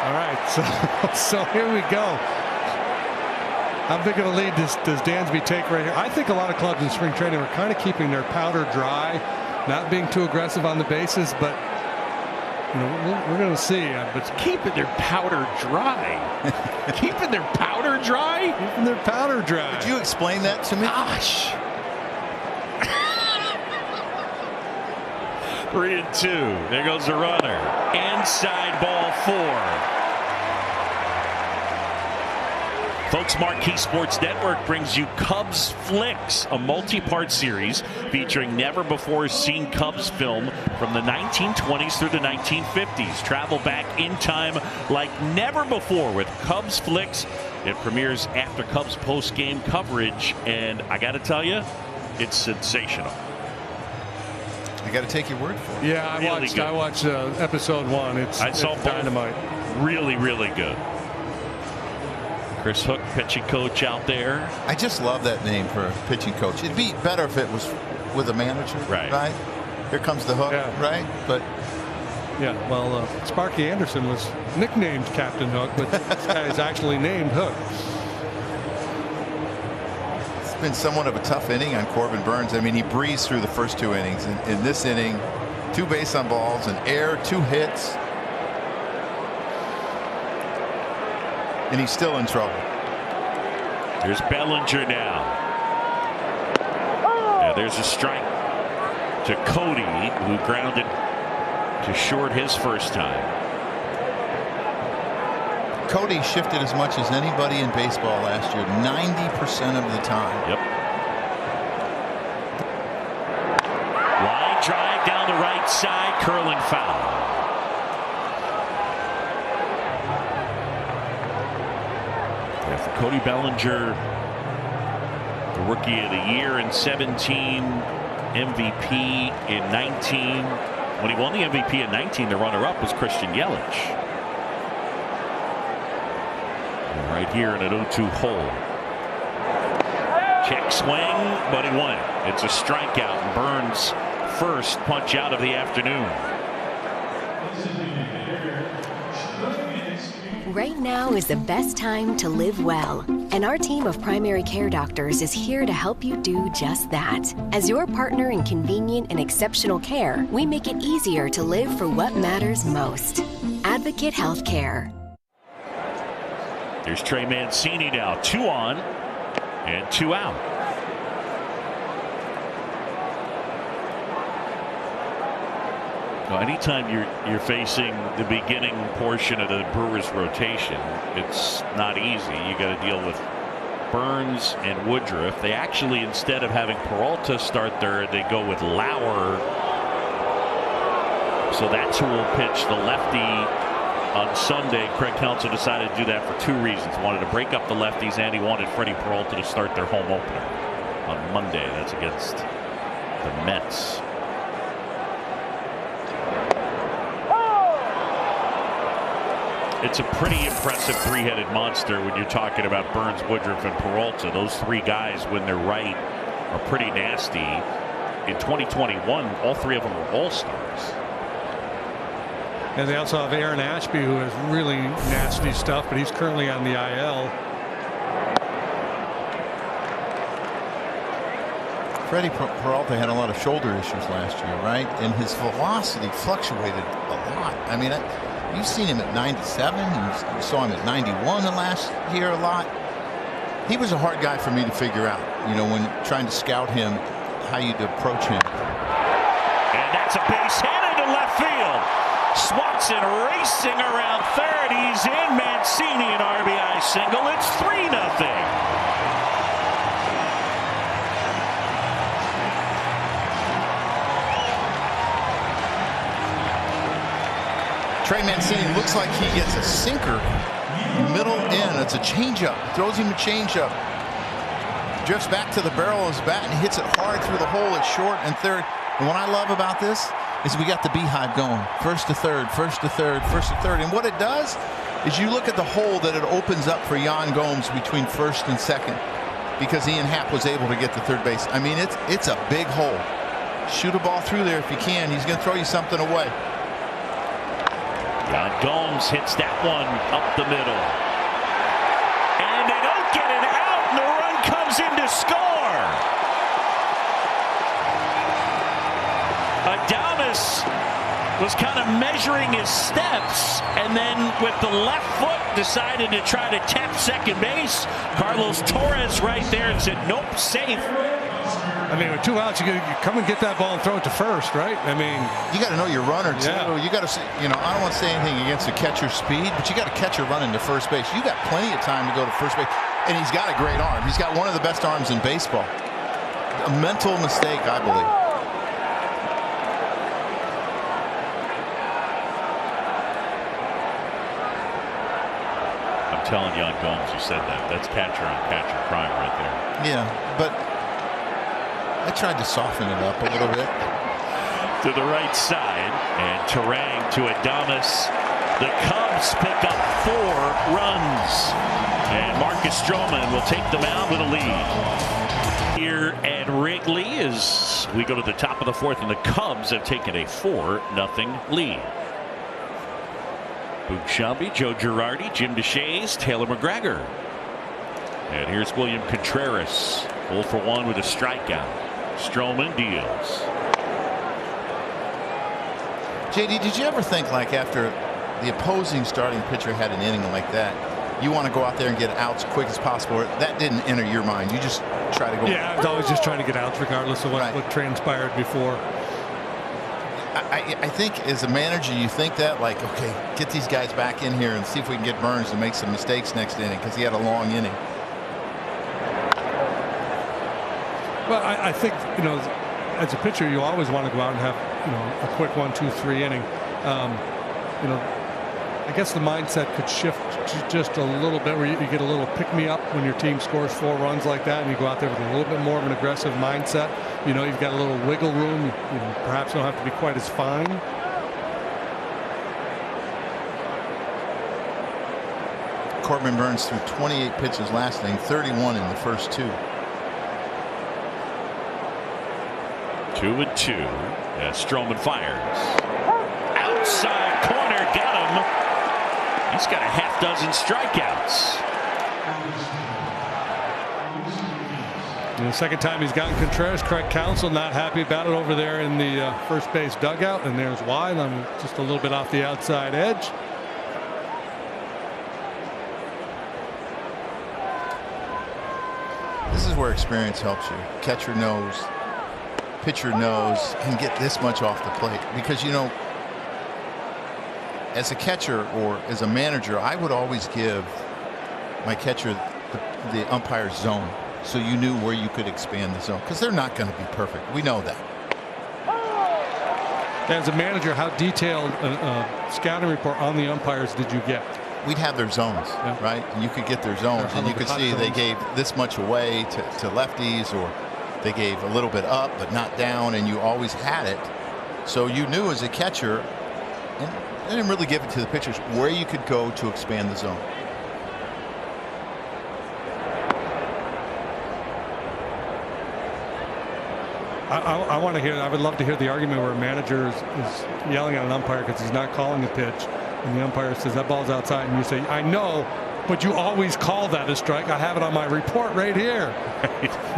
All right, so here we go. How big of a lead does Dansby take right here? I think a lot of clubs in spring training are kind of keeping their powder dry, not being too aggressive on the bases, but you know, we're going to see. But keeping their powder dry. Keeping their powder dry? Keeping their powder dry. Would you explain that to me? Gosh. 3-2. There goes the runner. Inside ball 4. Folks, Marquee Sports Network brings you Cubs Flicks, a multi-part series featuring never-before-seen Cubs film from the 1920s through the 1950s. Travel back in time like never before with Cubs Flicks. It premieres after Cubs post-game coverage, and I got to tell you, it's sensational. I got to take your word for it. Yeah, I watched episode 1. It's dynamite. Really, really good. Chris Hook, pitching coach out there. I just love that name for a pitching coach. It'd be better if it was with a manager, right? Here comes the Hook, right? But yeah, well, Sparky Anderson was nicknamed Captain Hook, but this guy is actually named Hook. It's been somewhat of a tough inning on Corbin Burns. I mean, he breezed through the first 2 innings. In this inning, 2 base on balls, an error, 2 hits. And he's still in trouble. There's Bellinger now. Yeah, there's a strike to Cody, who grounded to short his first time. Cody shifted as much as anybody in baseball last year, 90% of the time. Yep. Line drive down the right side, curling foul. For Cody Bellinger, the Rookie of the Year in 17, MVP in 19. When he won the MVP in 19, the runner-up was Christian Yelich. And right here in an 0-2 hole. Check swing, but he won it. It's a strikeout, and Burns' first punch out of the afternoon. Right now is the best time to live well, and our team of primary care doctors is here to help you do just that. As your partner in convenient and exceptional care, we make it easier to live for what matters most. Advocate Healthcare. There's Trey Mancini now, 2 on and 2 out. Well, anytime you're facing the beginning portion of the Brewers rotation, it's not easy. You got to deal with Burns and Woodruff. They actually, instead of having Peralta start third, they go with Lauer. So that's who will pitch the lefty on Sunday. Craig Counsell decided to do that for 2 reasons. Wanted to break up the lefties, and he wanted Freddie Peralta to start their home opener on Monday. That's against the Mets. It's a pretty impressive 3-headed monster when you're talking about Burns, Woodruff, and Peralta. Those 3 guys, when they're right, are pretty nasty. In 2021, all 3 of them were all-stars. And they also have Aaron Ashby, who has really nasty stuff, but he's currently on the IL. Freddie Peralta had a lot of shoulder issues last year, right? And his velocity fluctuated a lot. I mean, you've seen him at 97. You saw him at 91 the last year a lot. He was a hard guy for me to figure out, you know, when trying to scout him, how you'd approach him. And that's a base hit into left field. Swanson racing around third. He's in. Mancini an RBI single. It's 3-0. Trey Mancini looks like he gets a sinker middle in. It's a changeup. Throws him a changeup. Drifts back to the barrel of his bat and hits it hard through the hole at short and third. And what I love about this is we got the beehive going. First to third, first to third, first to third. And what it does is you look at the hole that it opens up for Yan Gomes between first and second, because Ian Happ was able to get to third base. I mean, it's a big hole. Shoot a ball through there if you can. He's going to throw you something away. Yan Gomes hits that one up the middle. And they don't get it out, and the run comes in to score. Adames was kind of measuring his steps, and then with the left foot decided to try to tap second base. Carlos Torres right there and said, nope, safe. I mean, with 2 outs, you come and get that ball and throw it to first, right? I mean, you got to know your runner too. Yeah. You got to, you know, I don't want to say anything against the catcher's speed, but you got to catch your run into first base. You got plenty of time to go to first base, and he's got a great arm. He's got one of the best arms in baseball. A mental mistake, I believe. I'm telling Yan Gomes, you said that. That's catcher on catcher crime right there. Yeah, but I tried to soften it up a little bit. To the right side, and Terang to Adames. The Cubs pick up 4 runs, and Marcus Stroman will take them out with a lead. Here at Wrigley as we go to the top of the 4th, and the Cubs have taken a 4-0 lead. Boog Shelby, Joe Girardi, Jim DeShays, Taylor McGregor. And here's William Contreras, 0 for 1 with a strikeout. Stroman deals. JD, did you ever think, like, after the opposing starting pitcher had an inning like that, you want to go out there and get outs quick as possible? That didn't enter your mind. You just try to go. Yeah, I was always just trying to get outs regardless of what transpired before. I think as a manager, you think that, like, okay, get these guys back in here and see if we can get Burns to make some mistakes next inning, because he had a long inning. Well, I think, you know, as a pitcher, you always want to go out and have, you know, a quick 1, 2, 3 inning. You know, I guess the mindset could shift just a little bit, where you get a little pick-me-up when your team scores 4 runs like that, and you go out there with a little bit more of an aggressive mindset. You know, you've got a little wiggle room. You know, perhaps don't have to be quite as fine. Corbin Burns threw 28 pitches last inning, 31 in the first 2. 2-2 as Stroman fires. Outside corner, got him. He's got a half dozen strikeouts. And the second time he's gotten Contreras. Craig Counsell not happy about it over there in the first base dugout. And there's Wide on just a little bit off the outside edge. This is where experience helps you. Catcher knows, pitcher knows, can get this much off the plate. Because, you know, as a catcher or as a manager, I would always give my catcher the umpire's zone, so you knew where you could expand the zone, because they're not going to be perfect. We know that. As a manager, how detailed a scouting report on the umpires did you get? We'd have their zones, right? And you could get their zones, and you could see they gave this much away to lefties, or they gave a little bit up but not down, and you always had it. So you knew as a catcher, and they didn't really give it to the pitchers, where you could go to expand the zone. I want to hear. I would love to hear the argument where a manager is yelling at an umpire because he's not calling a pitch, and the umpire says that ball's outside, and you say, "I know, but you always call that a strike. I have it on my report right here.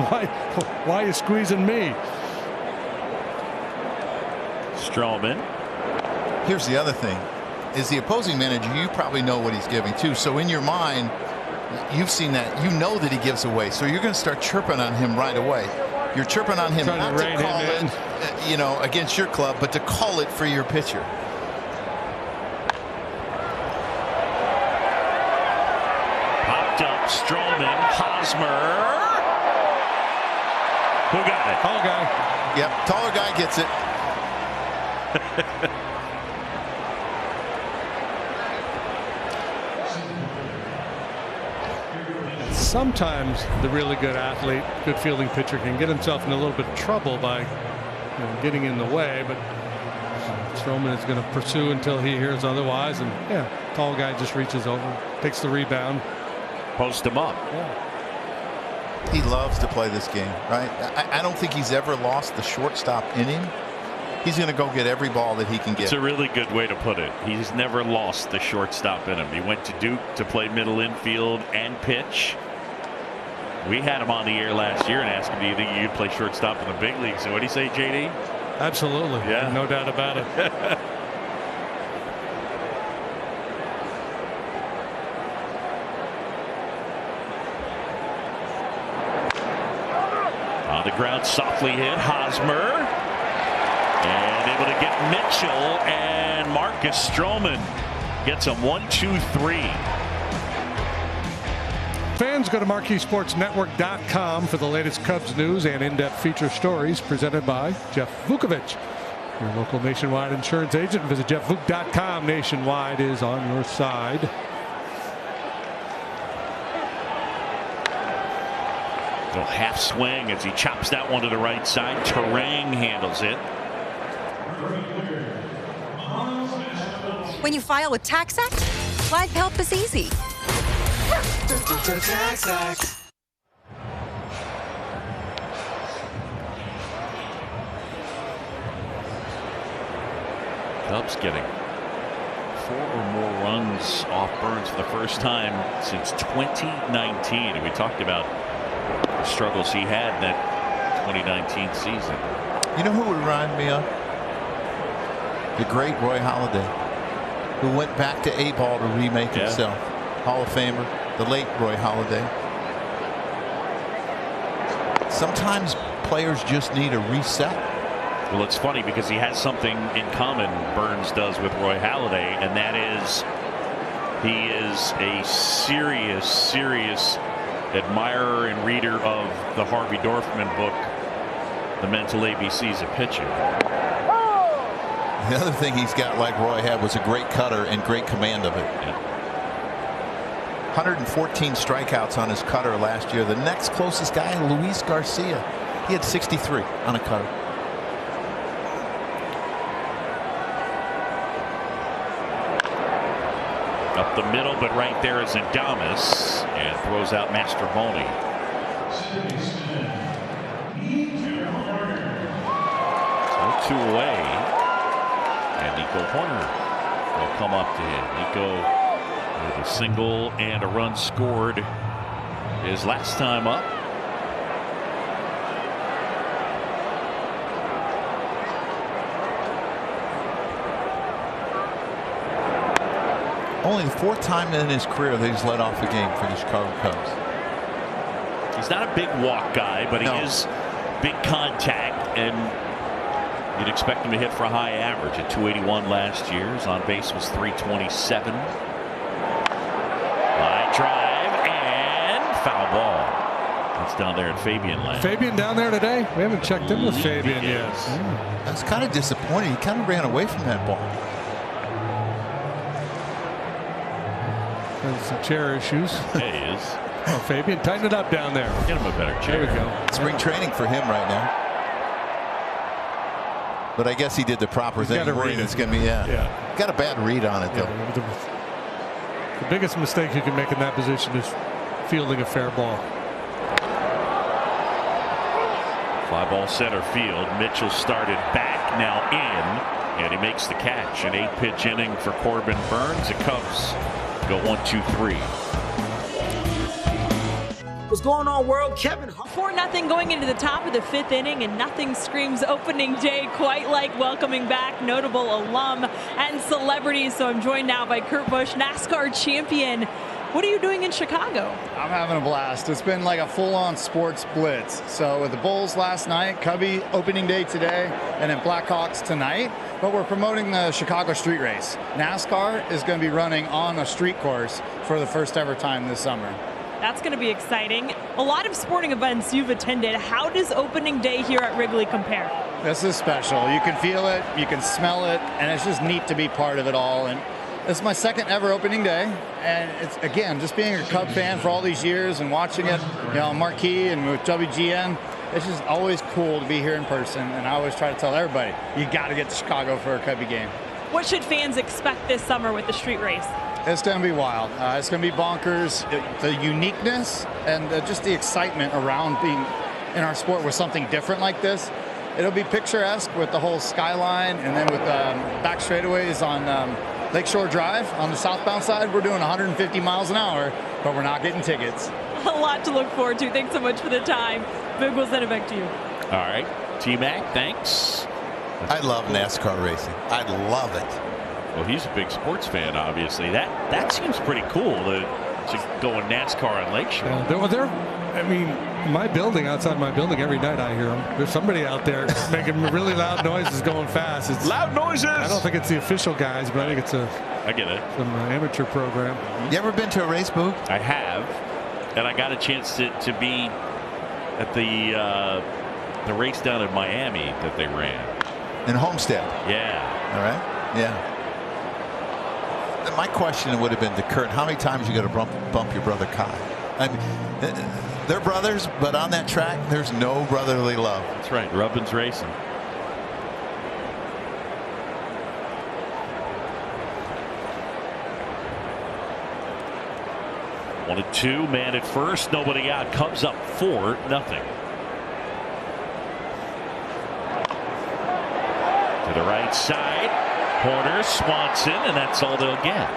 Why are you squeezing me?" Stroman. Here's the other thing: is the opposing manager, you probably know what he's giving too. So in your mind, you've seen that. You know that he gives away, so you're going to start chirping on him right away. You're chirping on him not to call it, you know, against your club, but to call it for your pitcher. Popped up, Stroman, Hosmer. Who got it? Tall guy. Yep, taller guy gets it. Sometimes the really good athlete, good fielding pitcher, can get himself in a little bit of trouble by getting in the way, but Stroman is going to pursue until he hears otherwise, and tall guy just reaches over, takes the rebound, post him up. He loves to play this game, right? I don't think he's ever lost the shortstop in him. He's going to go get every ball that he can get. It's a really good way to put it. He's never lost the shortstop in him. He went to Duke to play middle infield and pitch. We had him on the air last year and asked him, do you think you could play shortstop in the big leagues? So what do you say, JD? Absolutely. Yeah. No doubt about it. On the ground, softly hit, Hosmer. And able to get Mitchell, and Marcus Stroman gets him 1-2-3. Fans, go to MarqueeSportsNetwork.com for the latest Cubs news and in-depth feature stories presented by Jeff Vukovich, your local Nationwide insurance agent. Visit JeffVuk.com. Nationwide is on your side. Little half swing as he chops that one to the right side. Terang handles it. When you file with TaxAct, live help is easy. Cubs getting 4 or more runs off Burns for the first time since 2019. And we talked about the struggles he had in that 2019 season. You know who would remind me of? The great Roy Halladay, who went back to A-ball to remake himself. Hall of Famer, the late Roy Halladay. Sometimes players just need a reset. Well, it's funny because he has something in common, Burns does, with Roy Halladay, and that is he is a serious admirer and reader of the Harvey Dorfman book, The Mental ABCs of Pitching. The other thing he's got, like Roy had, was a great cutter and great command of it. 114 strikeouts on his cutter last year. The next closest guy, Luis Garcia, he had 63 on a cutter. Up the middle, but right there is Adames, and throws out Mastrobuoni. 2 away, and Nico Horner will come up to him. Nico With a single and a run scored his last time up. Only the 4th time in his career that he's led off a game for the Chicago Cubs. He's not a big walk guy, but he is big contact, and you'd expect him to hit for a high average at 281 last year. His on base was 327. Line drive and foul ball. That's down there at Fabian land. Fabian down there today? We haven't checked in with Fabian yet. That's kind of disappointing. He kind of ran away from that ball. There's some chair issues. Yeah, he is. Oh, Fabian, tighten it up down there. Get him a better chair. There we go. Spring training for him right now. But I guess he did the proper thing. It's going to be, got a bad read on it, though. The biggest mistake you can make in that position is fielding a fair ball. Fly ball center field. Mitchell started back, now in, and he makes the catch. An 8-pitch inning for Corbin Burns. The Cubs go 1-2-3. What's going on, world? Kevin. 4-0 going into the top of the 5th inning, and nothing screams opening day quite like welcoming back notable alum and celebrities. So I'm joined now by Kurt Busch, NASCAR champion. What are you doing in Chicago? I'm having a blast. It's been like a full-on sports blitz. So with the Bulls last night, Cubby opening day today, and then Blackhawks tonight. But we're promoting the Chicago street race. NASCAR is going to be running on a street course for the first ever time this summer. That's going to be exciting. A lot of sporting events you've attended. How does opening day here at Wrigley compare? This is special. You can feel it, you can smell it, and it's just neat to be part of it all. And it's my 2nd ever opening day, and it's, again, just being a Cub fan for all these years and watching it, on Marquee and with WGN, it's just always cool to be here in person. And I always try to tell everybody, you got to get to Chicago for a Cubby game. What should fans expect this summer with the street race? It's going to be wild. It's going to be bonkers. The uniqueness and just the excitement around being in our sport with something different like this. It'll be picturesque with the whole skyline, and then with back straightaways on Lakeshore Drive on the southbound side. We're doing 150 miles an hour, but we're not getting tickets. A lot to look forward to. Thanks so much for the time. Big, we'll send it back to you. All right. T-Mac, thanks. I love NASCAR racing. I love it. Well, he's a big sports fan, obviously. That seems pretty cool to go in NASCAR on Lakeshore. I mean, my building, outside my building, every night I hear them. There's somebody out there making really loud noises going fast. It's loud noises! I don't think it's the official guys, but I think it's I get it. Some amateur program. You ever been to a race, Boo? I have, and I got a chance to be at the race down in Miami that they ran. In Homestead? Yeah. All right. Yeah. My question would have been to Kurt, how many times you got to bump your brother Kai? I mean, they're brothers, but on that track, there's no brotherly love. That's right. Rubbin's racing. One and two, man at first, nobody out. Cubs up 4-0. To the right side, Porter, Swanson, and that's all they'll get.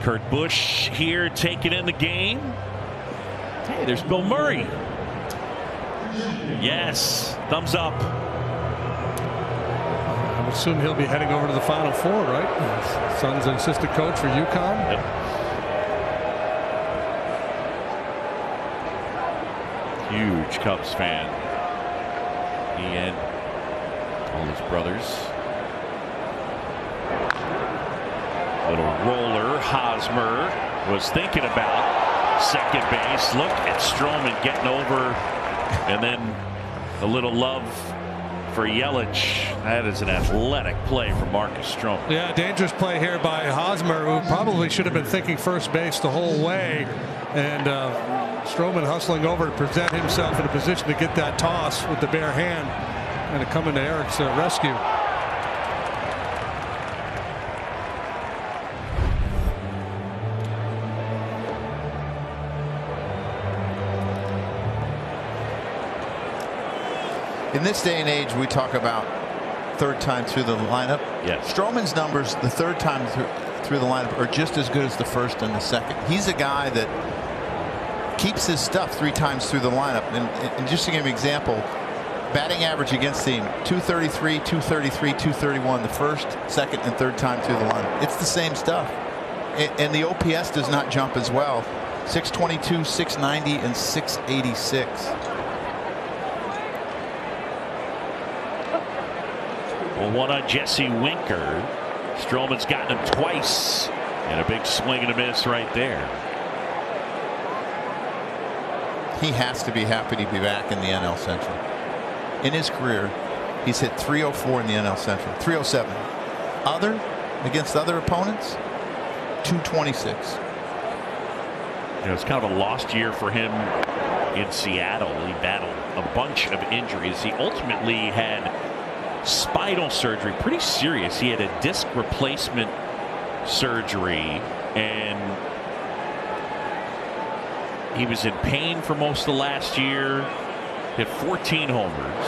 Kurt Busch here taking in the game. Hey, there's Bill Murray. Yes, thumbs up. I would assume he'll be heading over to the Final Four, right? His son's an assistant coach for UConn. Yep. Huge Cubs fan. He and all his brothers. Little roller. Hosmer was thinking about second base. Look at Stroman getting over, and then a little love for Yelich. That is an athletic play from Marcus Stroman. Yeah, dangerous play here by Hosmer, who probably should have been thinking first base the whole way. And Stroman hustling over to present himself in a position to get that toss with the bare hand and to come into Eric's rescue. In this day and age, we talk about third time through the lineup. Yes. Stroman's numbers the third time through the lineup are just as good as the first and the second. He's a guy that keeps his stuff 3 times through the lineup. And just to give you an example, batting average against him 233, 233, 231 the first, second, and third time through the lineup. It's the same stuff. And the OPS does not jump as well. 622, 690, and 686. Well, one on Jesse Winker. Stroman's gotten him twice, and a big swing and a miss right there. He has to be happy to be back in the NL Central. In his career, he's hit 304 in the NL Central, 307. Against other opponents, 226. It's kind of a lost year for him in Seattle. He battled a bunch of injuries. He ultimately had spinal surgery, pretty serious. He had a disc replacement surgery, and he was in pain for most of last year. Hit 14 homers.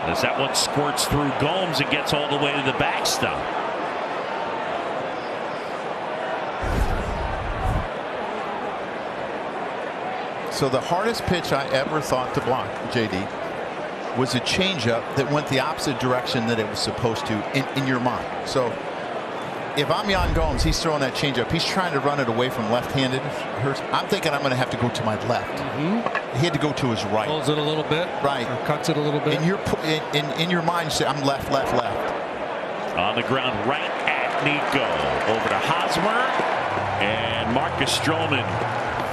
As that one squirts through Gomes and gets all the way to the backstop. So the hardest pitch I ever thought to block, JD, was a changeup that went the opposite direction that it was supposed to in your mind. So if I'm Yan Gomes, he's throwing that changeup. He's trying to run it away from left-handed. I'm thinking I'm going to have to go to my left. He had to go to his right. Pulls it a little bit. Right. Or cuts it a little bit. In your mind, you say, I'm left, left, left. On the ground, right at Nico. Over to Hosmer. And Marcus Stroman.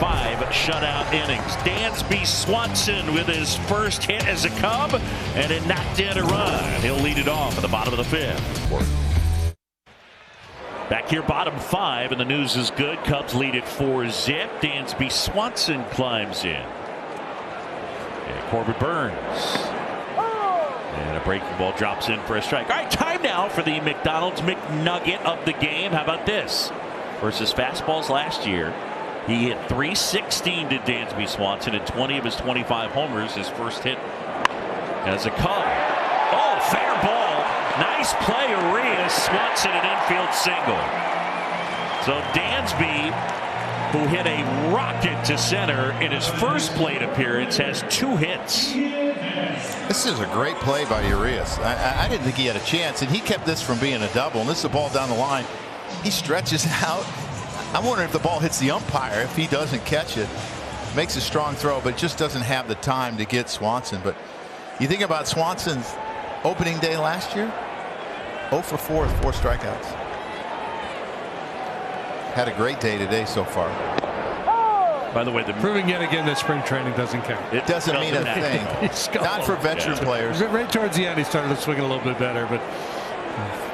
5 shutout innings. Dansby Swanson with his first hit as a Cub, and it knocked in a run. He'll lead it off at the bottom of the 5th. Back here, bottom 5, and the news is good. Cubs lead it 4-zip. Dansby Swanson climbs in. And Corbin Burns. And a breaking ball drops in for a strike. All right, time now for the McDonald's McNugget of the game. How about this? Versus fastballs last year. He hit .316 to Dansby Swanson in 20 of his 25 homers. His first hit as a Cub. Oh, fair ball. Nice play, Arias. Swanson an infield single. So Dansby, who hit a rocket to center in his first plate appearance, has 2 hits. This is a great play by Arias. I didn't think he had a chance, and he kept this from being a double. And this is a ball down the line. He stretches out. I'm wondering if the ball hits the umpire. If he doesn't catch it, makes a strong throw, but just doesn't have the time to get Swanson. But you think about Swanson's opening day last year, 0 for 4 with 4 strikeouts. Had a great day today so far. By the way, proving yet again that spring training doesn't count. It doesn't mean a thing. Not for veteran players. Right towards the end, he started swinging a little bit better, but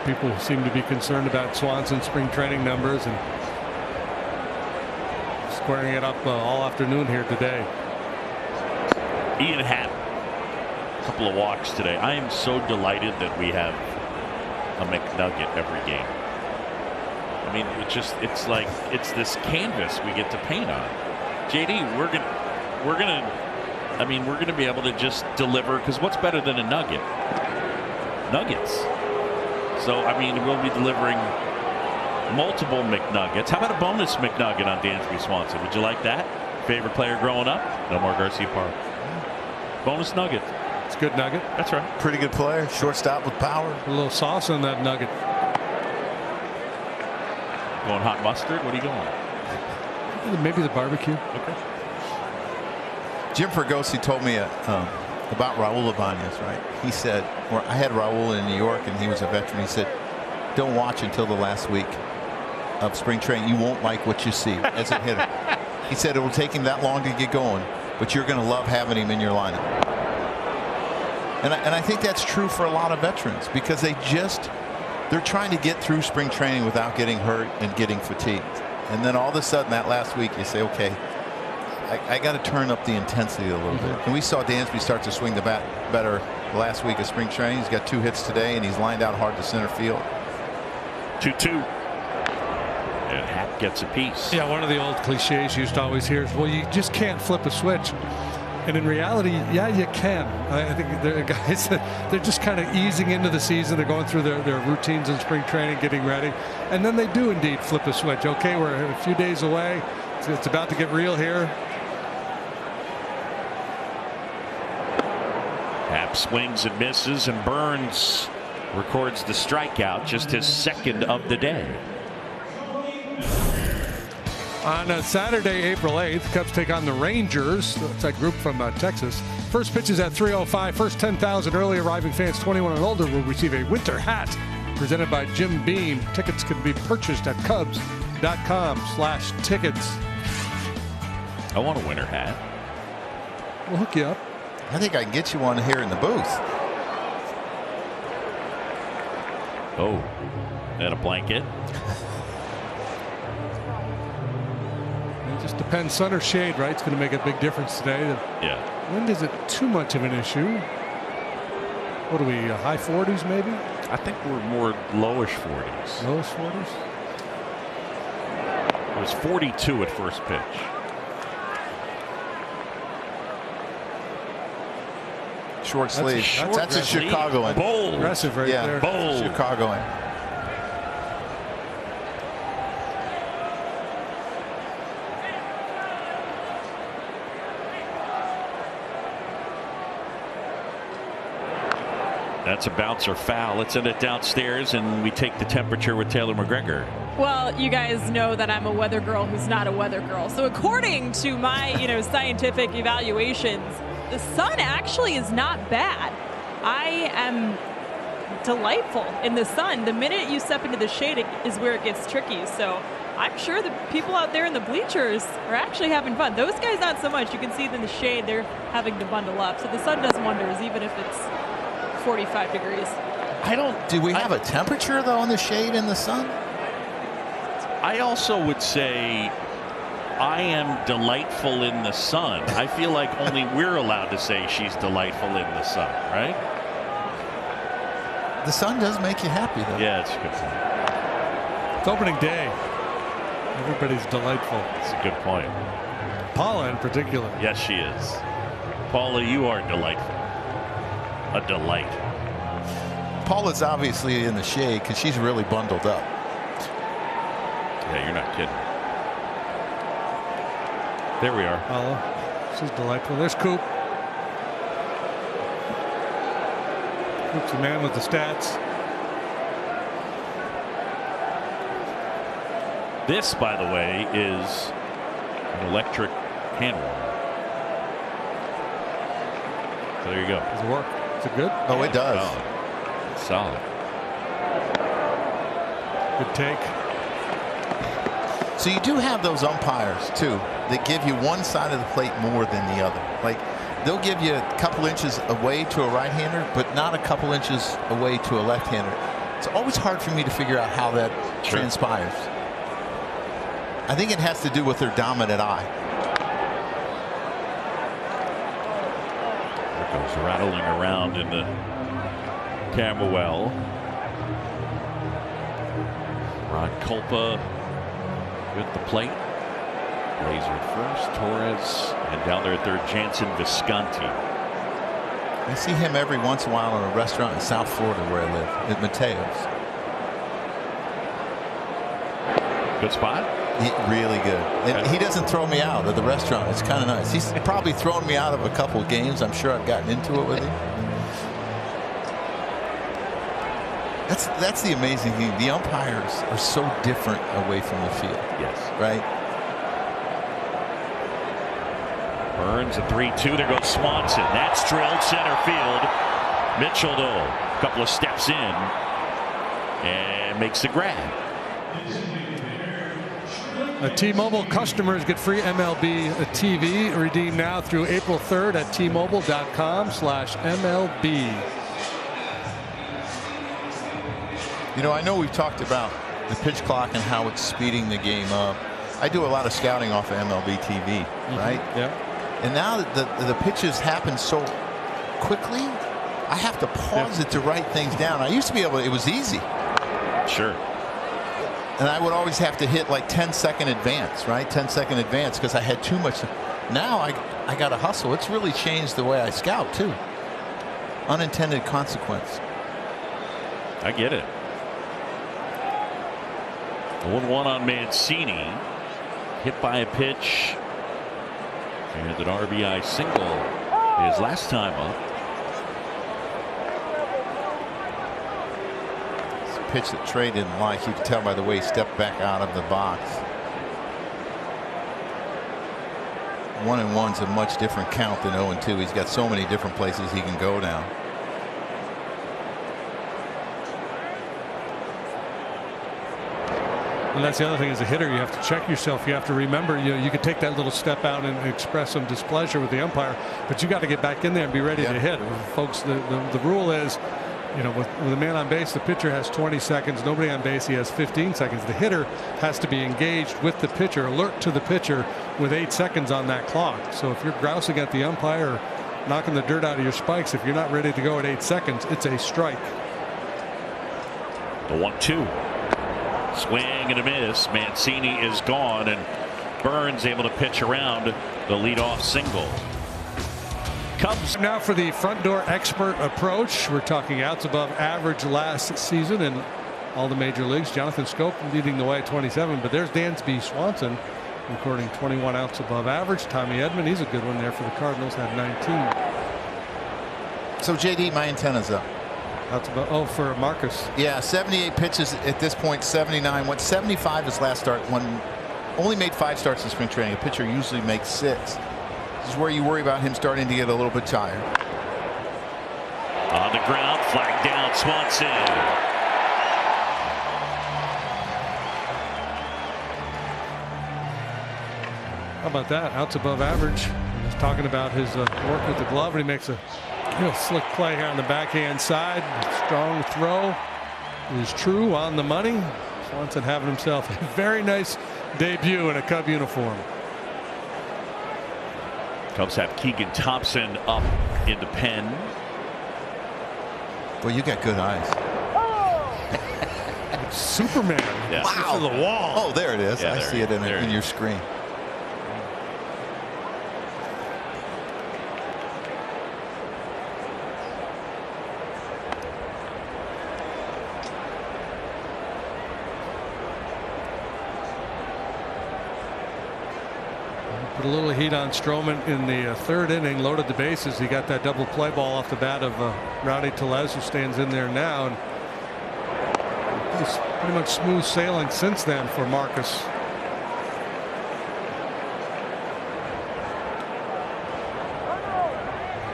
people seem to be concerned about Swanson's spring training numbers and squaring it up all afternoon here today. Ian had a couple of walks today. I am so delighted that we have a McNugget every game. I mean, it's like it's this canvas we get to paint on. JD, we're gonna be able to just deliver, because what's better than a nugget? Nuggets. So I mean, we'll be delivering multiple McNuggets. How about a bonus McNugget on Dansby Swanson? Would you like that? Favorite player growing up? Nomar Garcia Park. Bonus nugget. It's a good nugget. That's right. Pretty good player. Shortstop with power. A little sauce on that nugget. Going hot mustard? What are you going? Maybe the barbecue. Okay. Jim Fergosi told me about Raul Ibanez, right? He said, I had Raul in New York and he was a veteran. He said, don't watch until the last week of spring training. You won't like what you see as a hitter. He said it will take him that long to get going, but you're going to love having him in your lineup. And I think that's true for a lot of veterans, because they're trying to get through spring training without getting hurt and getting fatigued. And then all of a sudden that last week you say, okay, I got to turn up the intensity a little bit. And we saw Dansby start to swing the bat better last week of spring training. He's got 2 hits today, and he's lined out hard to center field. 2-2. And Happ gets a piece. Yeah, one of the old cliches you used to always hear is, well, you just can't flip a switch. And in reality, yeah, you can. I think the guys, they're just kind of easing into the season. They're going through their routines in spring training, getting ready. And then they do indeed flip a switch. Okay, we're a few days away. It's about to get real here. Happ swings and misses, and Burns records the strikeout, just his second of the day. On Saturday, April 8th, Cubs take on the Rangers. That's that group from Texas. First pitch is at 3:05. First 10,000 early arriving fans 21 and older will receive a winter hat presented by Jim Beam. Tickets can be purchased at Cubs.com/tickets. I want a winter hat. We'll hook you up. I think I can get you one here in the booth. Oh, and a blanket. It just depends, sun or shade, right? It's going to make a big difference today. Yeah. Wind isn't too much of an issue. What are we, high 40s maybe? I think we're more lowish 40s. Lowish 40s? It was 42 at first pitch. Short sleeve. That's a Chicagoan. Bold. Aggressive right there. Bold. Chicagoan. That's a bouncer foul. Let's send it downstairs, and we take the temperature with Taylor McGregor. Well, you guys know that I'm a weather girl who's not a weather girl. So according to my, scientific evaluations, the sun actually is not bad. I am delightful in the sun. The minute you step into the shade is where it gets tricky. So I'm sure the people out there in the bleachers are actually having fun. Those guys not so much. You can see them in the shade. They're having to bundle up. So the sun does wonders, even if it's 45 degrees. Do we have a temperature though in the shade and the sun? I also would say I am delightful in the sun. I feel like only we're allowed to say she's delightful in the sun, right? The sun does make you happy though. Yeah, it's a good point. It's opening day. Everybody's delightful. It's a good point. Paula in particular. Yes, she is. Paula, you are delightful. A delight. Paula's obviously in the shade because she's really bundled up. Yeah, you're not kidding. There we are. Paula, she's delightful. There's Coop. Coop's the man with the stats. This, by the way, is an electric hand warmer. So there you go. Does it work? Is it good? Oh, it does. Oh, it's solid. Good take. So you do have those umpires too that give you one side of the plate more than the other. Like they'll give you a couple inches away to a right-hander, but not a couple inches away to a left-hander. It's always hard for me to figure out how that transpires. I think it has to do with their dominant eye. There goes rattling around in the camera well. Ron Culpa with the plate. Blazer at first, Torres, and down there at third, Jansen Visconti. I see him every once in a while in a restaurant in South Florida where I live, at Mateo's. Good spot. Really good. And he doesn't throw me out of the restaurant. It's kind of nice. He's probably thrown me out of a couple of games. I'm sure I've gotten into it with him. That's the amazing thing. The umpires are so different away from the field. Yes. Right? Burns a 3-2. There goes Swanson. That's drilled center field. Mitchell, though, a couple of steps in and makes the grab. T-Mobile customers get free MLB TV. Redeem now through April 3rd at T-Mobile.com/MLB. You know, I know we've talked about the pitch clock and how it's speeding the game up. I do a lot of scouting off of MLB TV, right? Yeah. And now that the pitches happen so quickly, I have to pause it to write things down. I used to be able to, it was easy. Sure. And I would always have to hit like 10-second advance, right? 10-second advance because I had too much. Now I got to hustle. It's really changed the way I scout too. Unintended consequence. I get it. 1-1 on Mancini. Hit by a pitch. And an RBI single his last time up. It's a pitch that Trey didn't like. You can tell by the way he stepped back out of the box. 1-1's a much different count than 0-2. He's got so many different places he can go down. And that's the other thing, as a hitter, you have to check yourself. You have to remember, you could take that little step out and express some displeasure with the umpire, but you got to get back in there and be ready to hit. Folks, the rule is, with a man on base, the pitcher has 20 seconds. Nobody on base, he has 15 seconds. The hitter has to be engaged with the pitcher, alert to the pitcher with 8 seconds on that clock. So if you're grousing at the umpire, knocking the dirt out of your spikes, if you're not ready to go at 8 seconds, it's a strike. The 1-2. Swing and a miss. Mancini is gone, and Burns able to pitch around the leadoff single. Cubs now for the front door expert approach. We're talking outs above average last season in all the major leagues. Jonathan Scope leading the way at 27, but there's Dansby Swanson recording 21 outs above average. Tommy Edman, he's a good one there for the Cardinals, had 19. So JD, my antenna's up. That's about, for Marcus. Yeah, 78 pitches at this point, 79. Went 75 his last start. Only made 5 starts in spring training. A pitcher usually makes 6. This is where you worry about him starting to get a little bit tired. On the ground, flag down, Swanson. How about that? Outs above average. He's talking about his work with the glove, and he makes a slick play here on the backhand side. Strong throw is true, on the money. Swanson having himself a very nice debut in a Cub uniform. Cubs have Keegan Thompson up in the pen. Well, you got good eyes. Superman. Yeah. Wow. To the wall. Oh, there it is. Yeah, I see it in your screen. Put a little heat on Stroman in the 3rd inning, loaded the bases. He got that double play ball off the bat of Rowdy Tellez, who stands in there now, and he's pretty much smooth sailing since then for Marcus.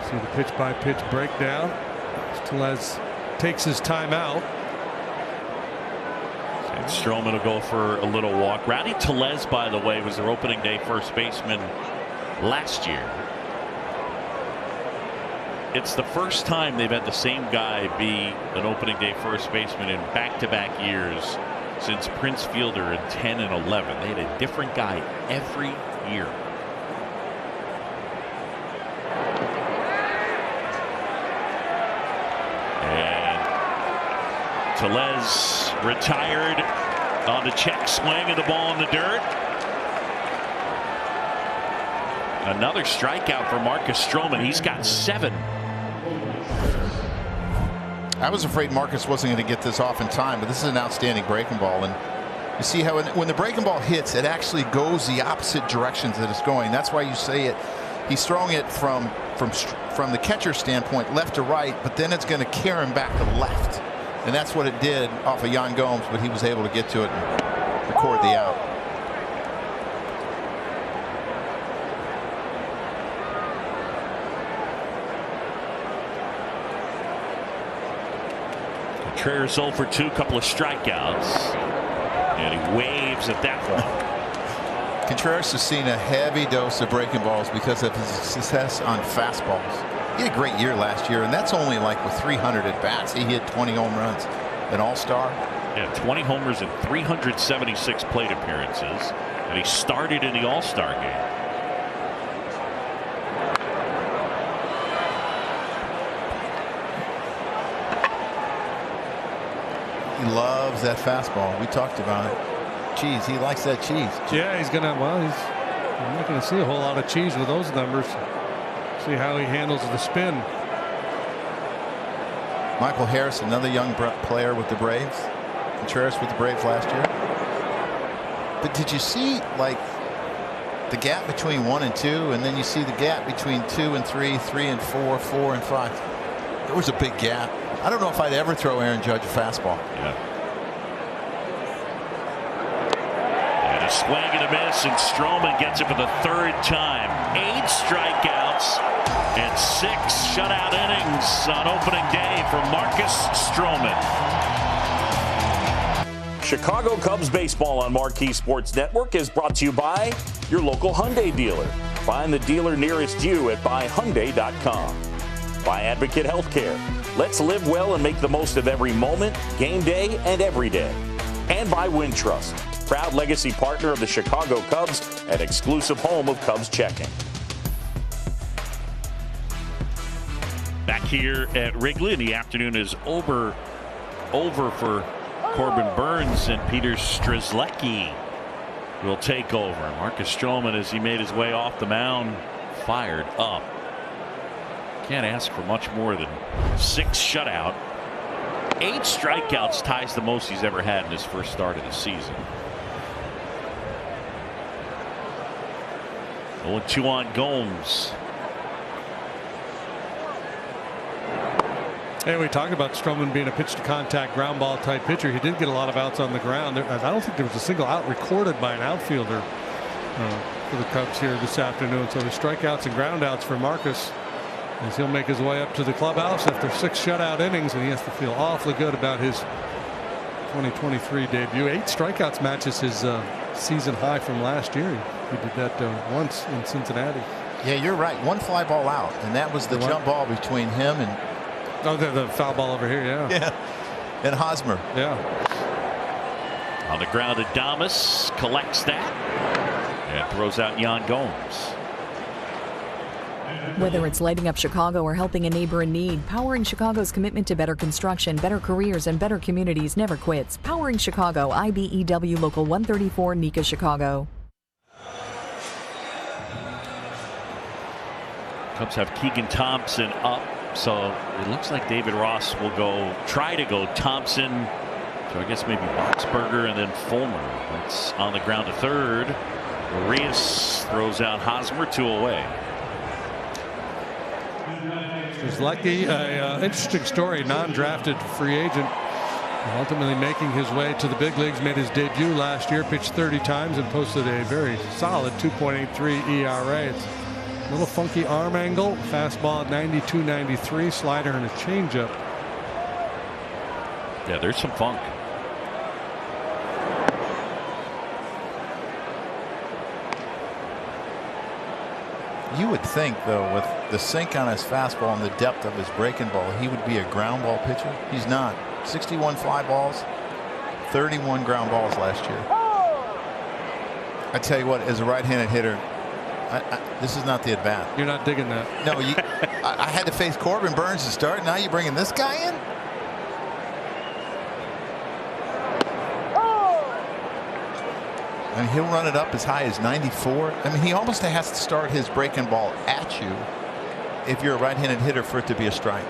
See the pitch by pitch breakdown. Tellez takes his time out. Stroman will go for a little walk. Rowdy Tellez, by the way, was their opening day first baseman last year. It's the first time they've had the same guy be an opening day first baseman in back-to-back years since Prince Fielder in 10 and 11. They had a different guy every year. Tellez retired on the check swing and the ball in the dirt. Another strikeout for Marcus Stroman. He's got 7. I was afraid Marcus wasn't going to get this off in time, but this is an outstanding breaking ball. And you see how when the breaking ball hits, it actually goes the opposite directions that it's going. That's why you say it. He's throwing it from the catcher standpoint, left to right, but then it's going to carry him back to left. And that's what it did off of Yan Gomes, but he was able to get to it and record the out. Contreras 0 for 2, couple of strikeouts, and he waves at that one. Contreras has seen a heavy dose of breaking balls because of his success on fastballs. He had a great year last year, and that's only like with 300 at bats. He hit 20 home runs, an all-star. Yeah, 20 homers and 376 plate appearances, and he started in the all-star game. He loves that fastball. We talked about it. Cheese. He likes that cheese. Yeah, he's gonna. Well, I'm not going to see a whole lot of cheese with those numbers. See how he handles the spin. Michael Harris, another young player with the Braves. Contreras with the Braves last year. But did you see like the gap between 1 and 2, and then you see the gap between 2 and 3, 3 and 4, 4 and 5? There was a big gap. I don't know if I'd ever throw Aaron Judge a fastball. Yeah. And a swing and a miss, and Stroman gets it for the 3rd time. 8 strikeouts and 6 shutout innings on opening day for Marcus Stroman. Chicago Cubs baseball on Marquee Sports Network is brought to you by your local Hyundai dealer. Find the dealer nearest you at buyhyundai.com. By Advocate Healthcare. Let's live well and make the most of every moment, game day, and every day. And by Wintrust, proud legacy partner of the Chicago Cubs and exclusive home of Cubs checking. Back here at Wrigley, and the afternoon is over for Corbin Burns, and Peter Strzelecki will take over. Marcus Stroman, as he made his way off the mound, fired up. Can't ask for much more than 6 shutout. 8 strikeouts ties the most he's ever had in his first start of the season. 0-2 on Gomes. Hey, we talked about Stroman being a pitch-to-contact ground ball type pitcher. He did get a lot of outs on the ground. I don't think there was a single out recorded by an outfielder for the Cubs here this afternoon. So the strikeouts and groundouts for Marcus, as he'll make his way up to the clubhouse after 6 shutout innings, and he has to feel awfully good about his 2023 debut. 8 strikeouts matches his season high from last year. He did that once in Cincinnati. Yeah, you're right. 1 fly ball out, and that was the jump ball between him and. Oh, the foul ball over here, yeah. Yeah, and Hosmer. Yeah. On the ground, Adames collects that and throws out Yan Gomes. Whether it's lighting up Chicago or helping a neighbor in need, Powering Chicago's commitment to better construction, better careers, and better communities never quits. Powering Chicago, IBEW Local 134, NECA, Chicago. Cubs have Keegan Thompson up, so it looks like David Ross will try to go Thompson. So I guess maybe Boxberger and then Fulmer. That's on the ground to third. Arias throws out Hosmer, 2 away. Strzelecki, interesting story, non-drafted free agent, ultimately making his way to the big leagues. Made his debut last year, pitched 30 times and posted a very solid 2.83 ERA. It's a little funky arm angle, fastball at 92-93, slider and a changeup. Yeah, there's some funk. You would think, though, with the sink on his fastball and the depth of his breaking ball, he would be a ground ball pitcher. He's not. 61 fly balls, 31 ground balls last year. I tell you what, as a right-handed hitter, this is not the at bat. You're not digging that. No, I had to face Corbin Burns to start. Now you're bringing this guy in? I mean, he'll run it up as high as 94. I mean, he almost has to start his breaking ball at you if you're a right-handed hitter for it to be a strike.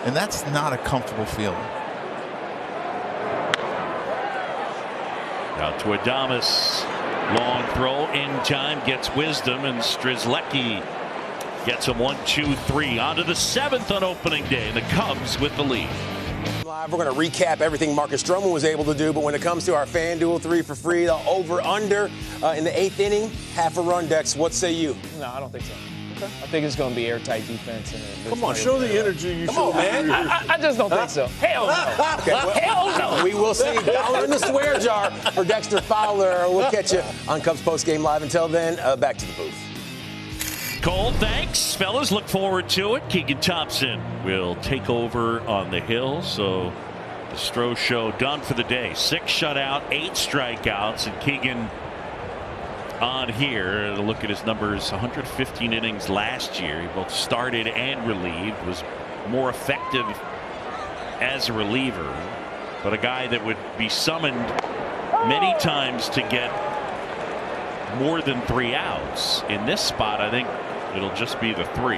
And that's not a comfortable feeling. Now to Adames. Long throw in time, gets wisdom, and Strzelecki gets him 1-2-3. On to the 7th on opening day. The Cubs with the lead. Live, we're going to recap everything Marcus Stroman was able to do, but when it comes to our FanDuel 3 for free, the over-under in the 8th inning, half a run, Dex. What say you? No, I don't think so. Okay. I think it's going to be airtight defense. Come on, show the energy you showed. Man. I just don't think so. Hell no. Okay, well, hell no. We will see. Dollar in the swear jar for Dexter Fowler. We'll catch you on Cubs Post Game Live. Until then, back to the booth. Cole, thanks, fellas. Look forward to it. Keegan Thompson will take over on the hill. So the Stro Show done for the day. 6 shutout, 8 strikeouts, and Keegan on here to look at his numbers. 115 innings last year. He both started and relieved. Was more effective as a reliever, but a guy that would be summoned many times to get more than 3 outs. In this spot, I think it'll just be the 3.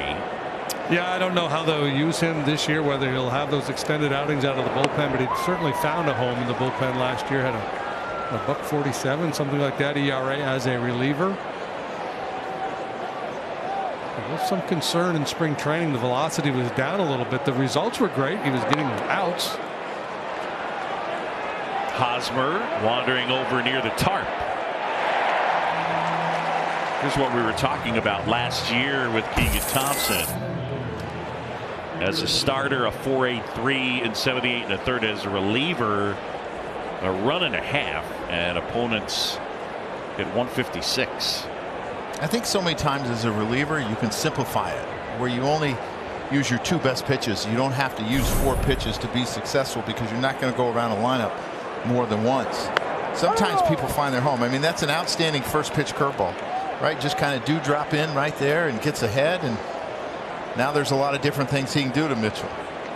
Yeah, I don't know how they'll use him this year, whether he'll have those extended outings out of the bullpen, but he certainly found a home in the bullpen last year. Had a $1.47, something like that, ERA as a reliever. There was some concern in spring training. The velocity was down a little bit. The results were great. He was getting outs. Hosmer wandering over near the tarp. Here's what we were talking about last year with Keegan Thompson. As a starter, a 4.83 and 78 1/3. As a reliever, a run and a half, and opponents hit 156. I think so many times as a reliever you can simplify it, where you only use your 2 best pitches. You don't have to use 4 pitches to be successful, because you're not going to go around a lineup more than once. Sometimes people find their home. I mean, that's an outstanding first pitch curveball, right? Just kind of drop in right there and gets ahead, and now there's a lot of different things he can do to Mitchell.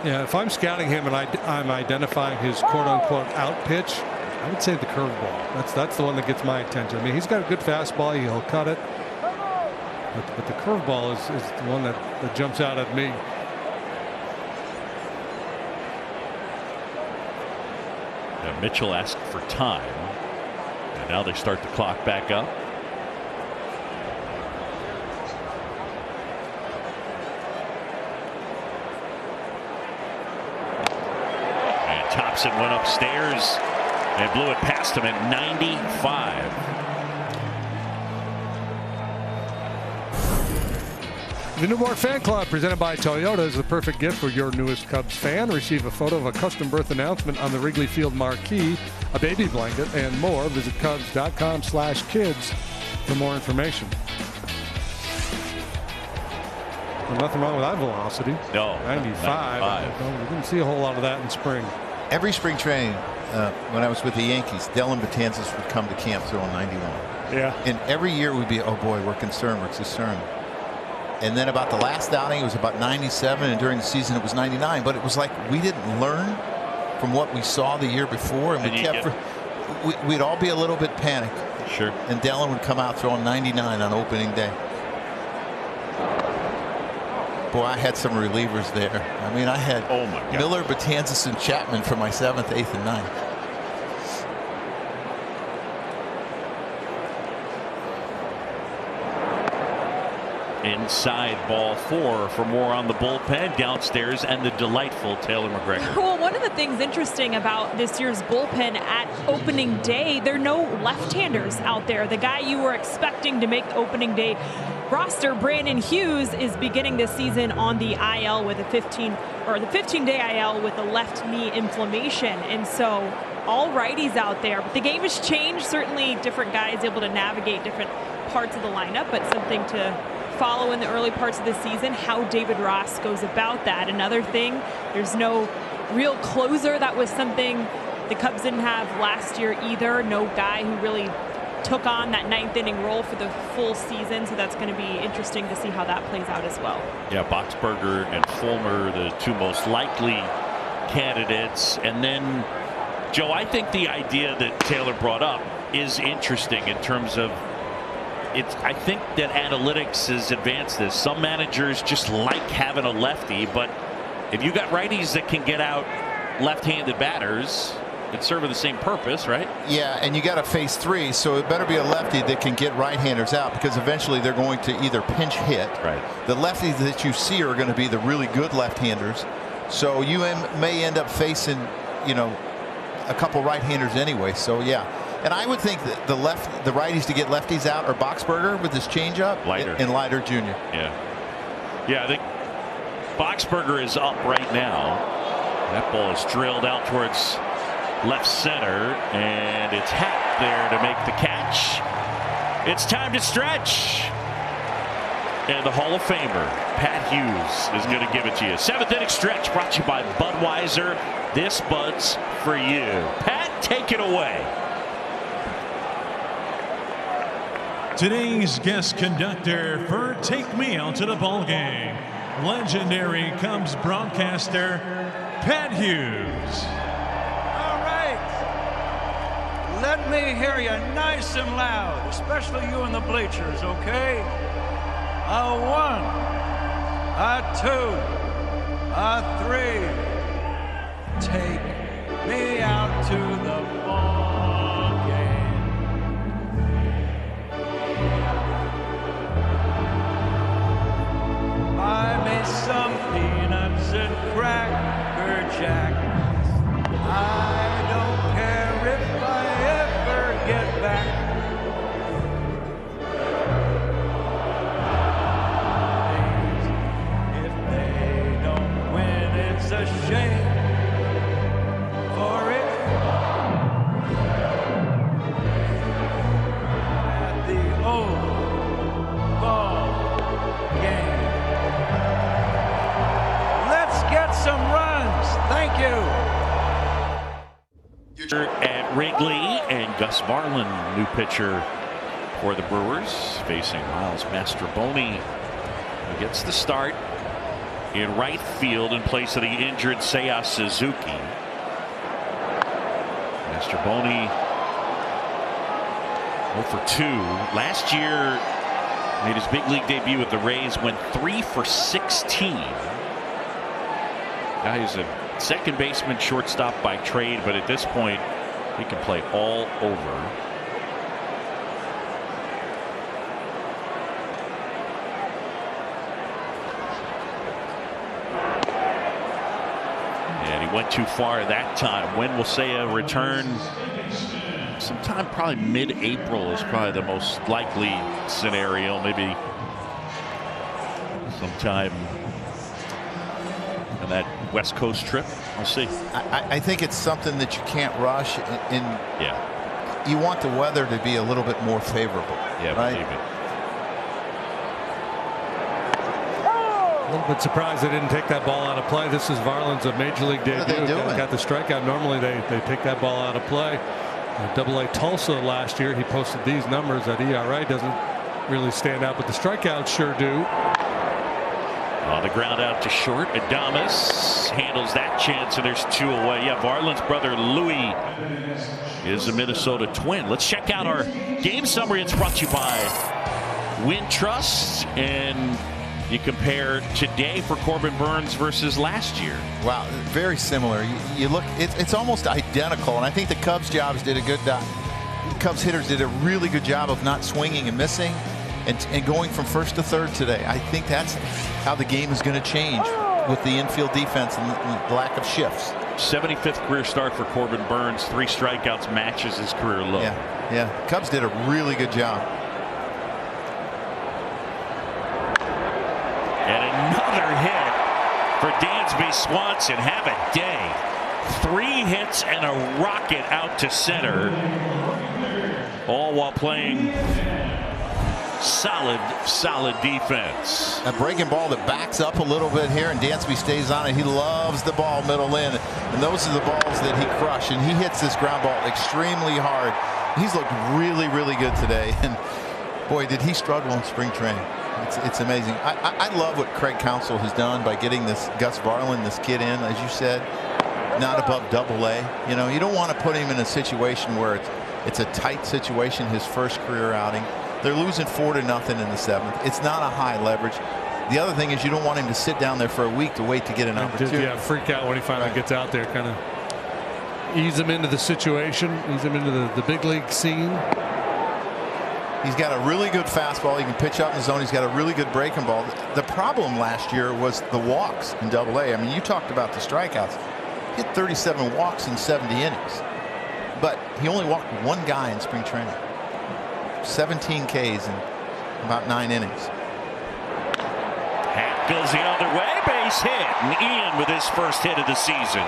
Yeah, if I'm scouting him and I'm identifying his quote-unquote out pitch, I would say the curveball. That's the one that gets my attention. I mean, he's got a good fastball. He'll cut it. But the curveball is the one that jumps out at me. Now Mitchell asked for time, and now they start the clock back up. And Thompson went upstairs and blew it past him at 95. The Newborn Fan Club, presented by Toyota, is the perfect gift for your newest Cubs fan. Receive a photo of a custom birth announcement on the Wrigley Field marquee, a baby blanket, and more. Visit Cubs.com/kids for more information. Well, nothing wrong with that velocity. No. 95. We didn't see a whole lot of that in spring. Every spring training, when I was with the Yankees, Dellin Betances would come to camp throwing 91. Yeah. And every year we'd be, oh boy, we're concerned. And then about the last outing, it was about 97, and during the season it was 99. But it was like we didn't learn from what we saw the year before, and we'd all be a little bit panicked. Sure. And Dellin would come out throwing 99 on opening day. Boy, I had some relievers there. I mean, I had Miller, Betances, and Chapman for my 7th, 8th, and 9th. Inside ball 4 for more on the bullpen downstairs and the delightful Taylor McGregor. Well, one of the things interesting about this year's bullpen at opening day, there are no left-handers out there. The guy you were expecting to make the opening day roster, Brandon Hughes, is beginning this season on the IL with the 15-day IL with a left knee inflammation, and so all righties out there. But the game has changed. Certainly, different guys able to navigate different parts of the lineup, but something to follow in the early parts of the season, how David Ross goes about that. Another thing, there's no real closer. That was something the Cubs didn't have last year either. No guy who really took on that 9th inning role for the full season, so that's going to be interesting to see how that plays out as well. Yeah, Boxberger and Fulmer, the 2 most likely candidates. And then, Joe, I think the idea that Taylor brought up is interesting in terms of I think that analytics has advanced this. Some managers just like having a lefty, but if you got righties that can get out left-handed batters, it's serving the same purpose, right? Yeah, and you got to face 3, so it better be a lefty that can get right-handers out, because eventually they're going to either pinch hit. Right. The lefties that you see are going to be the really good left-handers, so you may end up facing, a couple right-handers anyway. So yeah. And I would think that the righties to get lefties out are Boxberger with his changeup and Leiter Jr. Yeah, I think Boxberger is up right now. That ball is drilled out towards left center, and it's Happ there to make the catch. It's time to stretch. And the Hall of Famer, Pat Hughes, is going to give it to you. 7th inning stretch brought to you by Budweiser. This Bud's for you. Pat, take it away. Today's guest conductor for Take Me Out to the Ballgame, legendary Cubs broadcaster Pat Hughes. All right. Let me hear you nice and loud, especially you in the bleachers, okay? A 1, a 2, a 3. Take me out to the ball game. Buy me some peanuts and Cracker Jack. I don't care if I ever get back. If they don't win, it's a shame for it. At the old ball game. Let's get some runs. Thank you. At Wrigley, and Gus Varlin, new pitcher for the Brewers, facing Miles Mastrobuoni, who gets the start in right field in place of the injured Seiya Suzuki. Mastrobuoni 0 for 2. Last year made his big league debut with the Rays, went 3 for 16. Guy who's a second baseman, shortstop by trade, but at this point he can play all over. And he went too far that time. When will Seiya return? Sometime probably mid-April is probably the most likely scenario. Maybe sometime on that West Coast trip. We'll see. I think it's something that you can't rush. Yeah. You want the weather to be a little bit more favorable. Yeah, right? believe me. A little bit surprised they didn't take that ball out of play. This is Varlin's a major league debut. Got the strikeout. Normally they take that ball out of play. Double-A Tulsa last year, he posted these numbers. That ERA doesn't really stand out, but the strikeouts sure do. On the ground out to short, Adames handles that chance, and there's 2 away. Yeah, Varlin's brother Louis is a Minnesota Twin. Let's check out our game summary. It's brought to you by Wintrust, and you compare today for Corbin Burnes versus last year. Wow, very similar. You look, it's almost identical, and I think the Cubs hitters did a really good job of not swinging and missing. And going from first to third today. I think that's how the game is going to change with the infield defense and the lack of shifts. 75th career start for Corbin Burnes. 3 strikeouts matches his career low. Yeah. Cubs did a really good job. And another hit for Dansby Swanson. Have a day. 3 hits and a rocket out to center. All while playing solid defense. A breaking ball that backs up a little bit here, and Dansby stays on it. He loves the ball middle in, and those are the balls that he crushed, and he hits this ground ball extremely hard. He's looked really good today, and boy, did he struggle in spring training. It's amazing. I love what Craig Counsell has done by getting this Gus Varlin, this kid, in, as you said, not above Double-A. You know, you don't want to put him in a situation where it's a tight situation, his first career outing. They're losing 4-0 in the 7th. It's not a high leverage. The other thing is you don't want him to sit down there for a week to wait to get an opportunity. Yeah, freak out when he finally gets out there. Kind of ease him into the situation, ease him into the big league scene. He's got a really good fastball. He can pitch out in the zone. He's got a really good breaking ball. The problem last year was the walks in Double-A. I mean, you talked about the strikeouts. He had 37 walks in 70 innings. But he only walked 1 guy in spring training. 17 Ks in about 9 innings. Hat goes the other way, base hit, and Ian with his first hit of the season.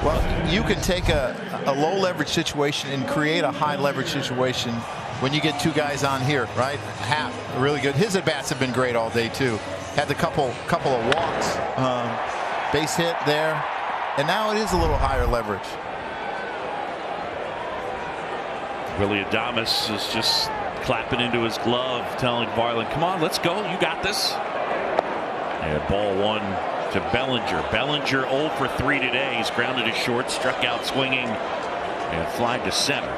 Well, you can take a low leverage situation and create a high leverage situation when you get 2 guys on here, right? Hat really good. His at bats have been great all day too. Had the couple of walks, base hit there. And now it is a little higher leverage. Willie Adames is just clapping into his glove, telling Varlin, come on, let's go. You got this. And ball 1 to Bellinger. Bellinger 0 for 3 today. He's grounded to short, struck out swinging, and flied to center.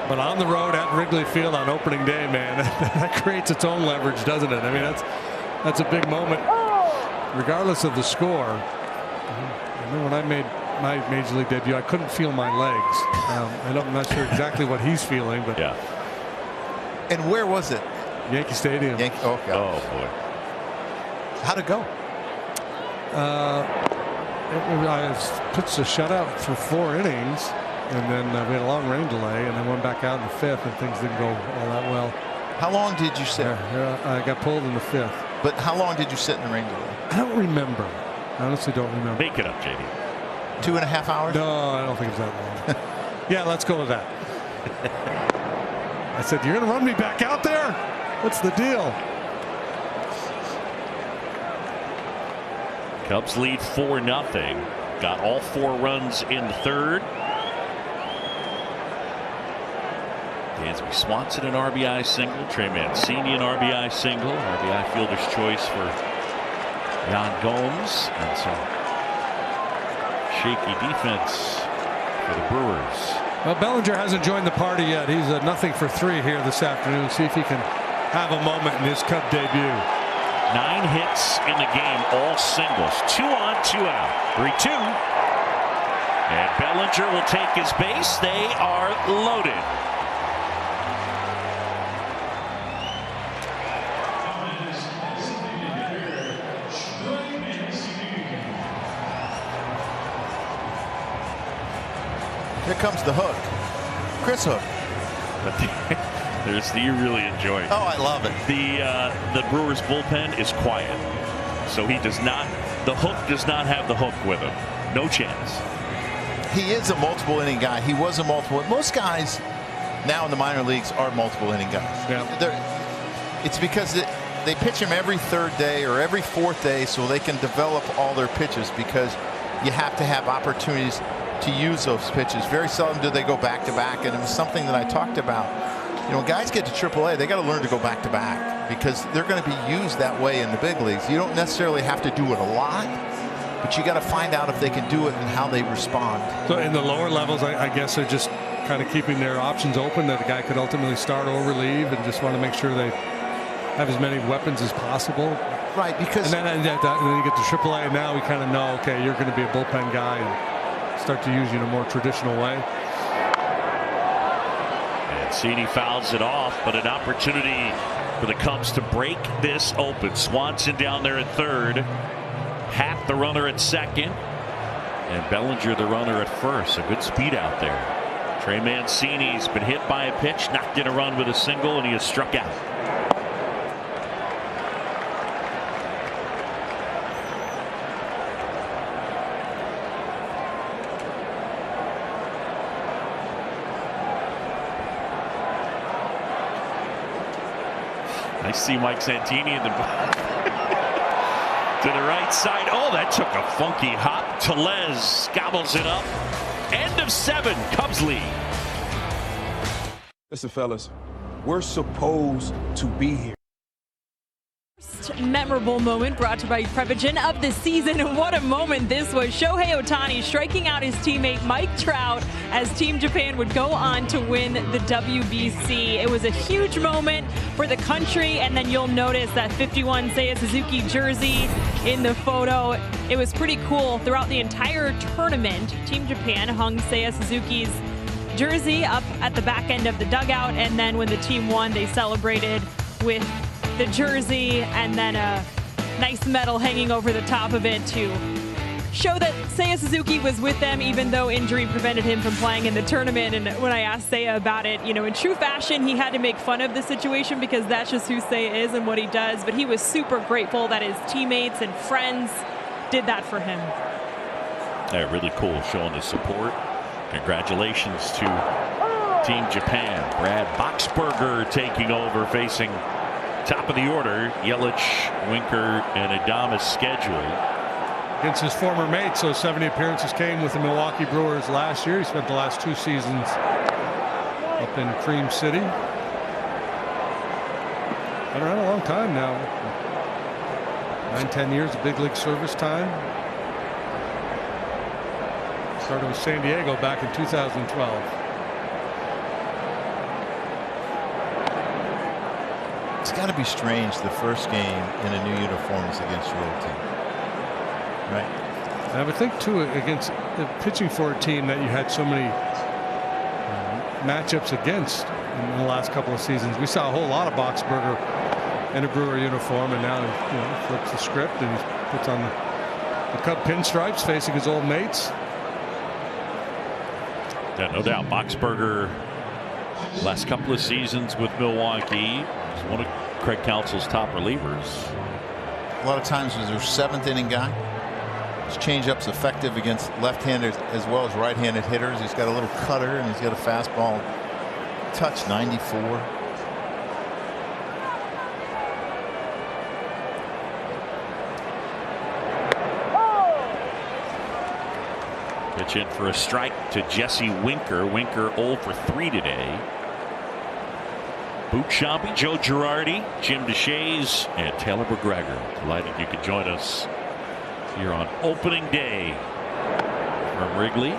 But on the road at Wrigley Field on opening day, man, that creates its own leverage, doesn't it? I mean, that's a big moment, regardless of the score. I know when I made my major league debut, I couldn't feel my legs. I'm not sure exactly what he's feeling, but yeah. And where was it? Yankee Stadium. Oh, oh boy. How'd it go? I pitched a shutout for 4 innings. And then we had a long rain delay, and then went back out in the 5th, and things didn't go all that well. How long did you sit? I got pulled in the 5th. But how long did you sit in the rain delay? I don't remember. I honestly don't remember. Make it up, JD. 2.5 hours? No, I don't think it was that long. Yeah, let's go with that. I said, "You're going to run me back out there? What's the deal?" Cubs lead 4-0. Got all 4 runs in the 3rd. Dansby Swanson an RBI single. Trey Mancini an RBI single. RBI fielder's choice for Yan Gomes. And some shaky defense for the Brewers. Well, Bellinger hasn't joined the party yet. He's 0 for 3 here this afternoon. See if he can have a moment in his Cub debut. 9 hits in the game, all singles. 2 on, 2 out. 3-2. And Bellinger will take his base. They are loaded. Here comes the Hook. Chris Hook. There's the you really enjoy it. Oh, I love it. The Brewers bullpen is quiet, so he does not. The Hook does not have the hook with him. No chance. He is a multiple inning guy. He was a multiple. Most guys now in the minor leagues are multiple inning guys. Yeah. It's because they pitch him every 3rd day or every 4th day, so they can develop all their pitches, because you have to have opportunities to use those pitches. Very seldom do they go back to back, and it was something that I talked about. You know, when guys get to AAA, they got to learn to go back to back, because they're going to be used that way in the big leagues. You don't necessarily have to do it a lot, but you got to find out if they can do it and how they respond. So in the lower levels, I guess they're just kind of keeping their options open, that a guy could ultimately start or relieve, and just want to make sure they have as many weapons as possible. Right, because and then you get to AAA, and now we kind of know, okay, you're going to be a bullpen guy, and start to use you in a more traditional way. Mancini fouls it off, but an opportunity for the Cubs to break this open. Swanson down there at 3rd, Happ the runner at 2nd, and Bellinger the runner at 1st. A good speed out there. Trey Mancini's been hit by a pitch, knocked in a run with a single, and he is struck out. I see Mike Santini in the to the right side. Oh, that took a funky hop. Tellez gobbles it up. End of 7. Cubs lead. Listen, fellas, we're supposed to be here. Memorable moment brought to you by Prevagen of the season, and what a moment this was. Shohei Ohtani striking out his teammate Mike Trout as Team Japan would go on to win the WBC. It was a huge moment for the country, and then you'll notice that 51 Seiya Suzuki jersey in the photo. It was pretty cool. Throughout the entire tournament, Team Japan hung Seiya Suzuki's jersey up at the back end of the dugout, and then when the team won, they celebrated with the jersey and then a nice medal hanging over the top of it to show that Seiya Suzuki was with them, even though injury prevented him from playing in the tournament. And when I asked Seiya about it, you know, in true fashion, he had to make fun of the situation because that's just who Seiya is and what he does. But he was super grateful that his teammates and friends did that for him. Yeah, really cool, showing the support. Congratulations to Team Japan. Brad Boxberger taking over, facing top of the order. Yelich, Winker, and Adames scheduled. Against his former mates, those 70 appearances came with the Milwaukee Brewers last year. He spent the last 2 seasons up in Cream City. Been around a long time now. 9-10 years of big league service time. Started with San Diego back in 2012. It's got to be strange the first game in a new uniform is against your old team. Right. And I would think too, against pitching for a team that you had so many matchups against in the last couple of seasons. We saw a whole lot of Boxberger in a Brewer uniform, and now he flips the script and he puts on the Cub pinstripes facing his old mates. Yeah, no doubt. Boxberger, last couple of seasons with Milwaukee, is one of Craig Counsell's top relievers. A lot of times was their 7th inning guy. His changeup's effective against left-handers as well as right-handed hitters. He's got a little cutter and he's got a fastball. Touch 94. Pitch in for a strike to Jesse Winker. Winker 0 for 3 today. Boot Shampi, Joe Girardi, Jim DeShays, and Taylor McGregor. Delighted you could join us here on opening day from Wrigley.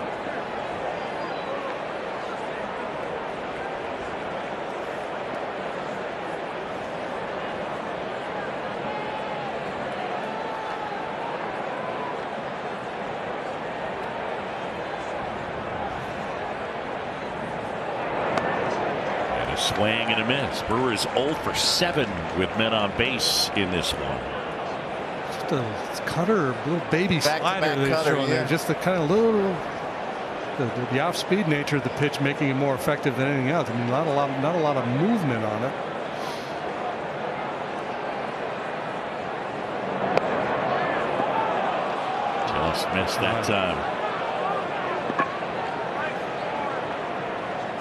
Swing and a miss. Brewers 0 for 7 with men on base in this one. Just a cutter, little baby slider they show on there. Just the kind of little the off-speed nature of the pitch making it more effective than anything else. I mean, not a lot of movement on it. Just missed that time.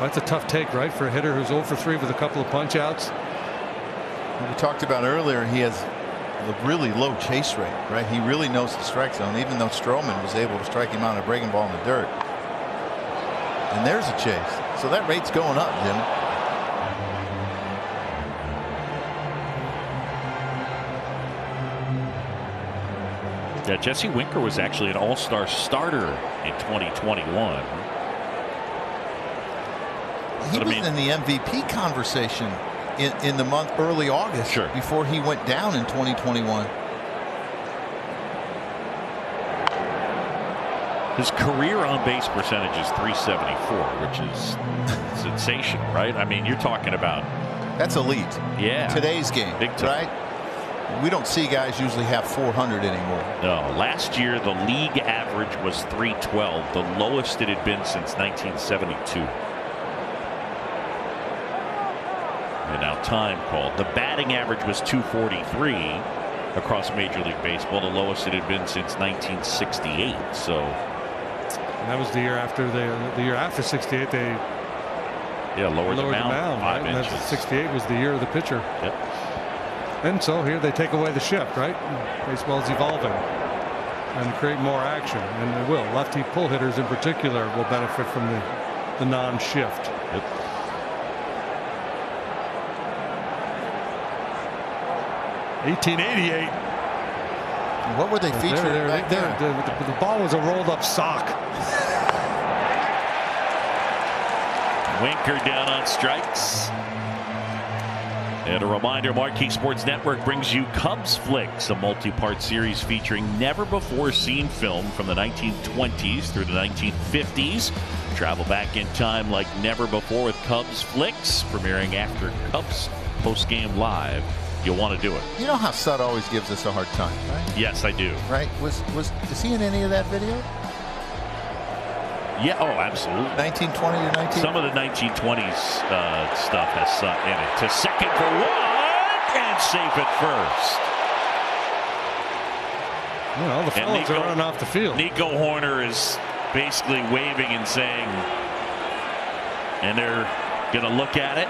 That's a tough take, right, for a hitter who's 0 for 3 with a couple of punch outs. We talked about earlier, he has a really low chase rate, right? He really knows the strike zone, even though Stroman was able to strike him out a breaking ball in the dirt. And there's a chase. So that rate's going up, Jimmy. Yeah, Jesse Winker was actually an all-star starter in 2021. He was in the MVP conversation in the month early August before he went down in 2021. His career on base percentage is .374, which is sensational, right? I mean, you're talking about that's elite. Yeah, today's game, big time. Right? We don't see guys usually have 400 anymore. No, last year the league average was .312, the lowest it had been since 1972. And now time called. The batting average was .243 across Major League Baseball, the lowest it had been since 1968. So, and that was the year after the year after 68 they lowered the mound 5 right? inches. And 68 was the year of the pitcher. Yep. And so here they take away the shift, right? Baseball's evolving and create more action, and they will. Lefty pull hitters in particular will benefit from the non-shift. Yep. $18.88. What were they featuring back there? The ball was a rolled up sock. Winker down on strikes. And a reminder, Marquee Sports Network brings you Cubs Flicks, a multi-part series featuring never-before-seen film from the 1920s through the 1950s. Travel back in time like never before with Cubs Flicks, premiering after Cubs postgame live. You'll want to do it. You know how Sud always gives us a hard time, right? Yes, I do. Right? Is he in any of that video? Yeah, oh, absolutely. 1920 to 19. Some of the 1920s stuff has Sud in it. To second for one and safe at first. You know, the fellas are running off the field. Nico Horner is basically waving and saying, and they're going to look at it.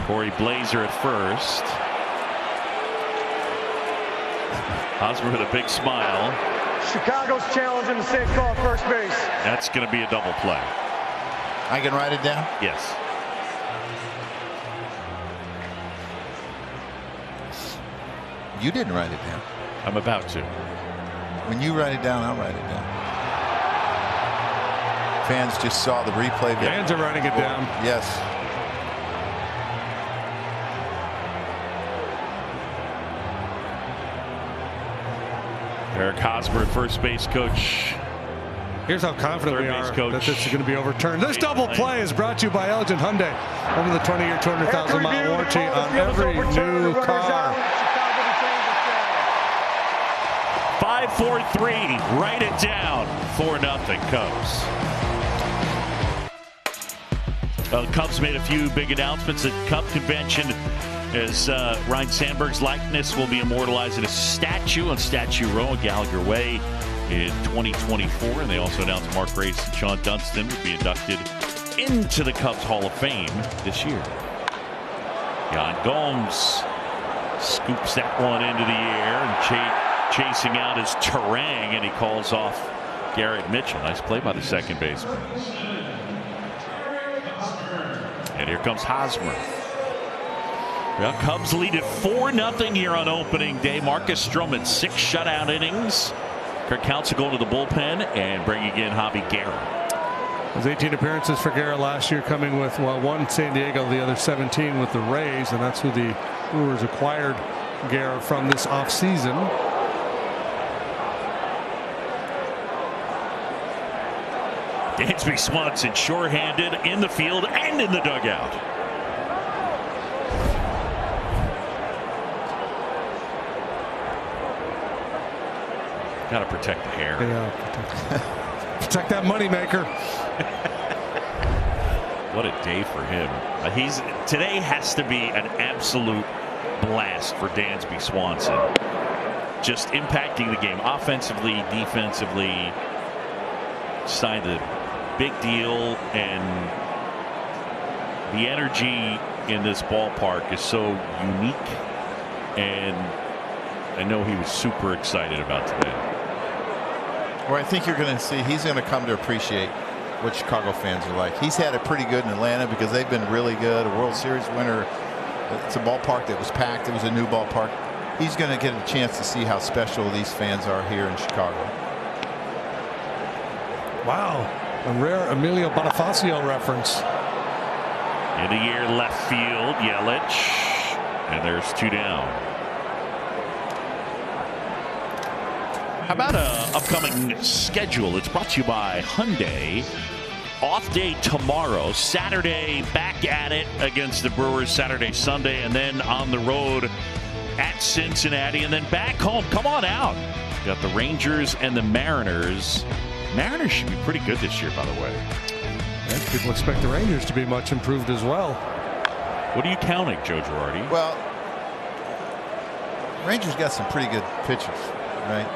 Corey Blazer at first. Hosmer with a big smile. Chicago's challenging the safe call at first base. That's going to be a double play. I can write it down? Yes. You didn't write it down. I'm about to. When you write it down, I'll write it down. Fans just saw the replay. Fans are writing it down. Yes. Eric Hosmer, first base coach. Here's how confident we are that this is going to be overturned. This double play is brought to you by Elgin Hyundai. Over the 20-year, 200,000-mile warranty on every new car. 5-4-3. Write it down. 4-0 Cubs. The Cubs made a few big announcements at Cub Convention as Ryne Sandberg's likeness will be immortalized in a statue on Statue Row at Gallagher Way in 2024. And they also announced Mark Grace and Sean Dunston would be inducted into the Cubs Hall of Fame this year. Yan Gomes scoops that one into the air and chasing out his Terang, and he calls off Garrett Mitchell. Nice play by the second baseman. And here comes Hosmer. Well, Cubs lead at 4-0 here on opening day. Marcus Stroman, 6 shutout innings. Kirk Counsell going to the bullpen and bringing in Javi Guerra. Those 18 appearances for Guerra last year, coming with one San Diego, the other 17 with the Rays, and that's who the Brewers acquired Guerra from this offseason. Dansby Swanson shorthanded in the field and in the dugout. Got to protect the hair. Yeah, protect that moneymaker. What a day for him. Today has to be an absolute blast for Dansby Swanson. Just impacting the game offensively, defensively. Signed a big deal, and the energy in this ballpark is so unique, and I know he was super excited about today. Well, I think you're going to see he's going to come to appreciate what Chicago fans are like. He's had it pretty good in Atlanta because they've been really good. A World Series winner. It's a ballpark that was packed. It was a new ballpark. He's going to get a chance to see how special these fans are here in Chicago. Wow, a rare Emilio Bonifacio reference. In the air left field, Yelich, and there's 2 down. How about an upcoming schedule? It's brought to you by Hyundai. Off day tomorrow, Saturday back at it against the Brewers, Saturday, Sunday, and then on the road at Cincinnati, and then back home. Come on out. Got the Rangers and the Mariners. Mariners should be pretty good this year, by the way. And people expect the Rangers to be much improved as well. What are you counting, Joe Girardi? Well, Rangers got some pretty good pitchers, right?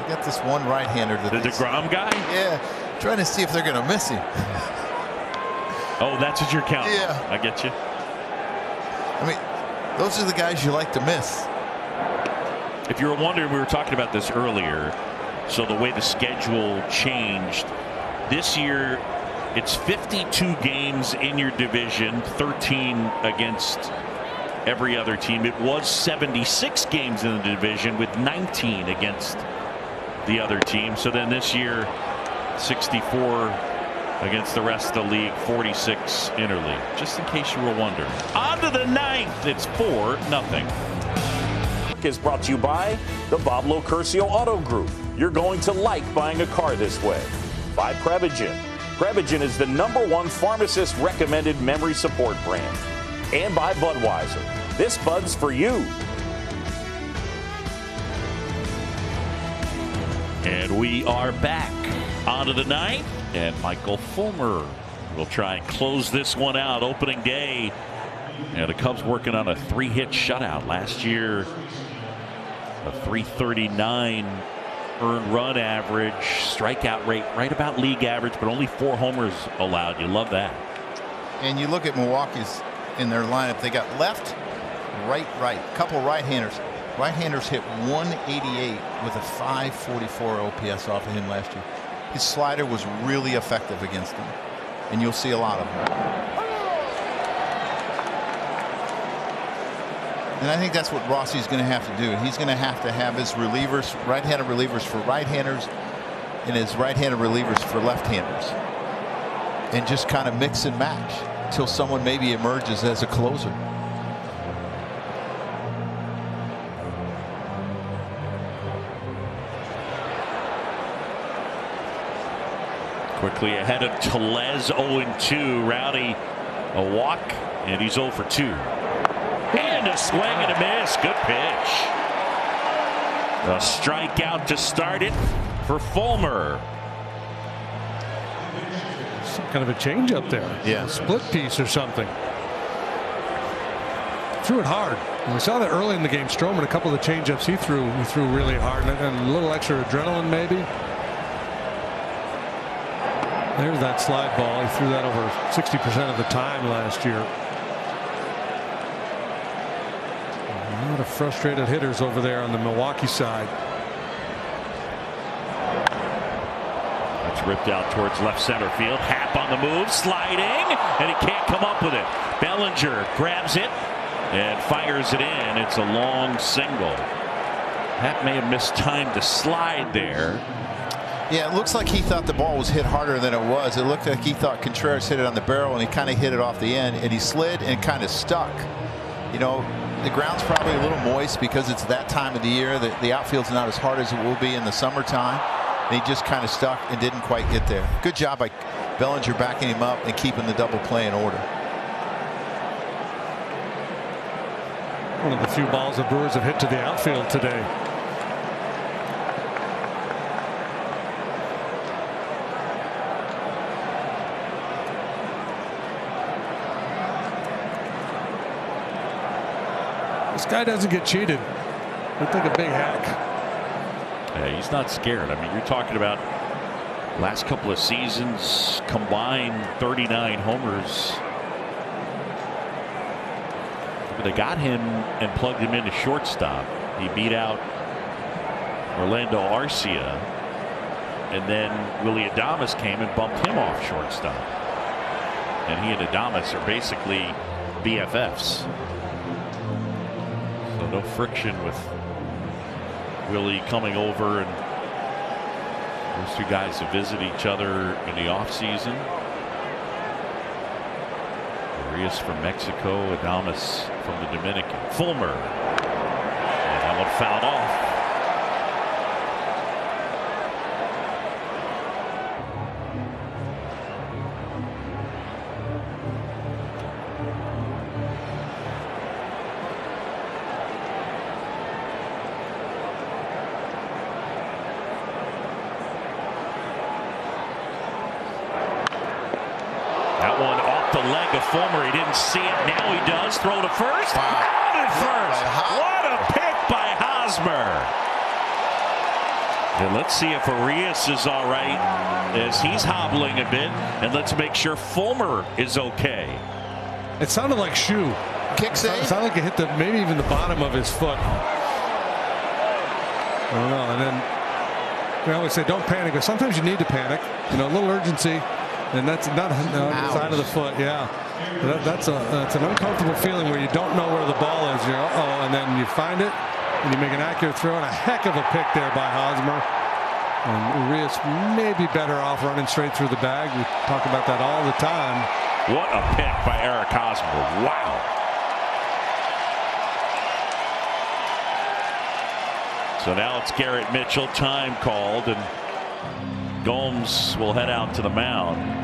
They got this one right-hander. The DeGrom guy? Yeah, trying to see if they're going to miss him. Oh, that's what you're counting. Yeah. I get you. I mean, those are the guys you like to miss. If you were wondering, we were talking about this earlier. So the way the schedule changed this year, it's 52 games in your division, 13 against every other team. It was 76 games in the division with 19 against the other team. So then this year, 64 against the rest of the league, 46 interleague. Just in case you were wondering. On to the 9th. It's 4-0. Is brought to you by the Bob Locurcio Auto Group. You're going to like buying a car this way. By Prevagen. Prevagen is the #1 pharmacist recommended memory support brand. And by Budweiser. This Bud's for you. And we are back onto the 9th, and Michael Fulmer will try and close this one out. Opening day, and the Cubs working on a 3-hit shutout last year. A .339 earned run average, strikeout rate right about league average, but only 4 homers allowed. You love that. And you look at Milwaukee's in their lineup, they got left, right, couple right-handers. Right-handers hit 188 with a 544 OPS off of him last year. His slider was really effective against them, and you'll see a lot of them. And I think that's what Rossi's going to have to do. He's going to have his relievers, right-handed relievers for right-handers, and his right-handed relievers for left-handers, and just kind of mix and match until someone maybe emerges as a closer. Quickly ahead of Tellez, 0-2. Rowdy a walk, and he's 0 for 2. And a swing and a miss. Good pitch. A strikeout to start it for Fulmer. Some kind of a change up there. Yeah. A split piece or something. Threw it hard. And we saw that early in the game. Stroman, a couple of the changeups he threw really hard, and a little extra adrenaline maybe. There's that slide ball. He threw that over 60% of the time last year. A lot of frustrated hitters over there on the Milwaukee side. That's ripped out towards left center field. Happ on the move, sliding, and he can't come up with it. Bellinger grabs it and fires it in. It's a long single. Happ may have missed time to slide there. Yeah, it looks like he thought the ball was hit harder than it was. It looked like he thought Contreras hit it on the barrel, and he kind of hit it off the end, and he slid and kind of stuck. You know, the ground's probably a little moist because it's that time of the year. The outfield's not as hard as it will be in the summertime. And he just kind of stuck and didn't quite get there. Good job by Bellinger backing him up and keeping the double play in order. One of the few balls the Brewers have hit to the outfield today. This guy doesn't get cheated. Looked like a big hack. Yeah, he's not scared. I mean, you're talking about last couple of seasons combined 39 homers. They got him and plugged him into shortstop. He beat out Orlando Arcia, and then Willie Adames came and bumped him off shortstop. And he and Adames are basically BFFs. So no friction with Willie coming over, and those two guys have visited each other in the offseason. Arias from Mexico, Adames from the Dominican. Fulmer. And that one fouled off. Fulmer, he didn't see it. Now he does. Throw to first. Wow. Out at first. What a pick by Hosmer. And let's see if Arias is all right as he's hobbling a bit. And let's make sure Fulmer is okay. It sounded like shoe. Kick save? It sounded like it hit maybe even the bottom of his foot. I don't know. And then we always say don't panic, but sometimes you need to panic. You know, a little urgency. And that's not on the side of the foot. Yeah, that's an uncomfortable feeling where you don't know where the ball is. You're uh-oh, and then you find it and you make an accurate throw, and a heck of a pick there by Hosmer. And Urias may be better off running straight through the bag. We talk about that all the time. What a pick by Eric Hosmer. Wow. So now it's Garrett Mitchell, time called, and Gomes will head out to the mound.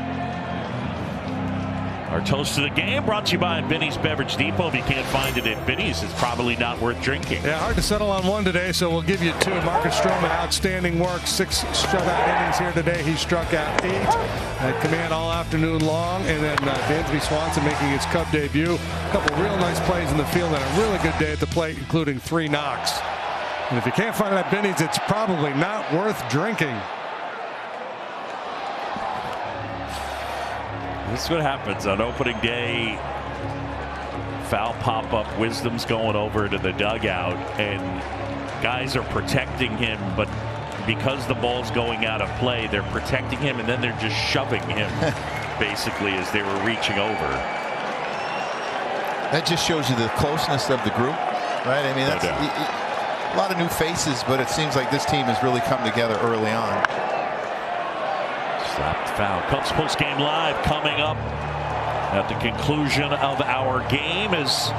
Our toast of the game brought to you by Benny's Beverage Depot. If you can't find it at Benny's, it's probably not worth drinking. Yeah, hard to settle on one today, so we'll give you two. Marcus Stroman, outstanding work. 6 shutout innings here today. He struck out 8 at command all afternoon long. And then Dansby Swanson making his Cub debut. A couple real nice plays in the field and a really good day at the plate, including 3 knocks. And if you can't find it at Benny's, it's probably not worth drinking. This is what happens on opening day. Foul pop-up. Wisdom's going over to the dugout, and guys are protecting him, but because the ball's going out of play, they're protecting him, and then they're just shoving him basically as they were reaching over. That just shows you the closeness of the group. right? I mean, that's a lot of new faces, but it seems like this team has really come together early on. Slapped foul. Cubs post-game live coming up at the conclusion of our game is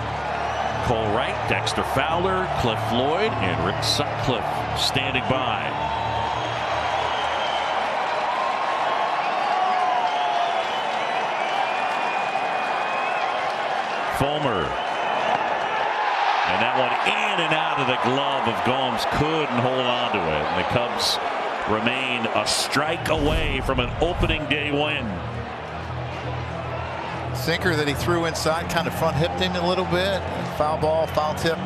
Cole Wright, Dexter Fowler, Cliff Floyd, and Rick Sutcliffe standing by. Fulmer. And that one in and out of the glove of Gomes. Couldn't hold on to it. And the Cubs remain a strike away from an opening day win. Sinker that he threw inside kind of front hipped him a little bit. Foul ball, foul tip.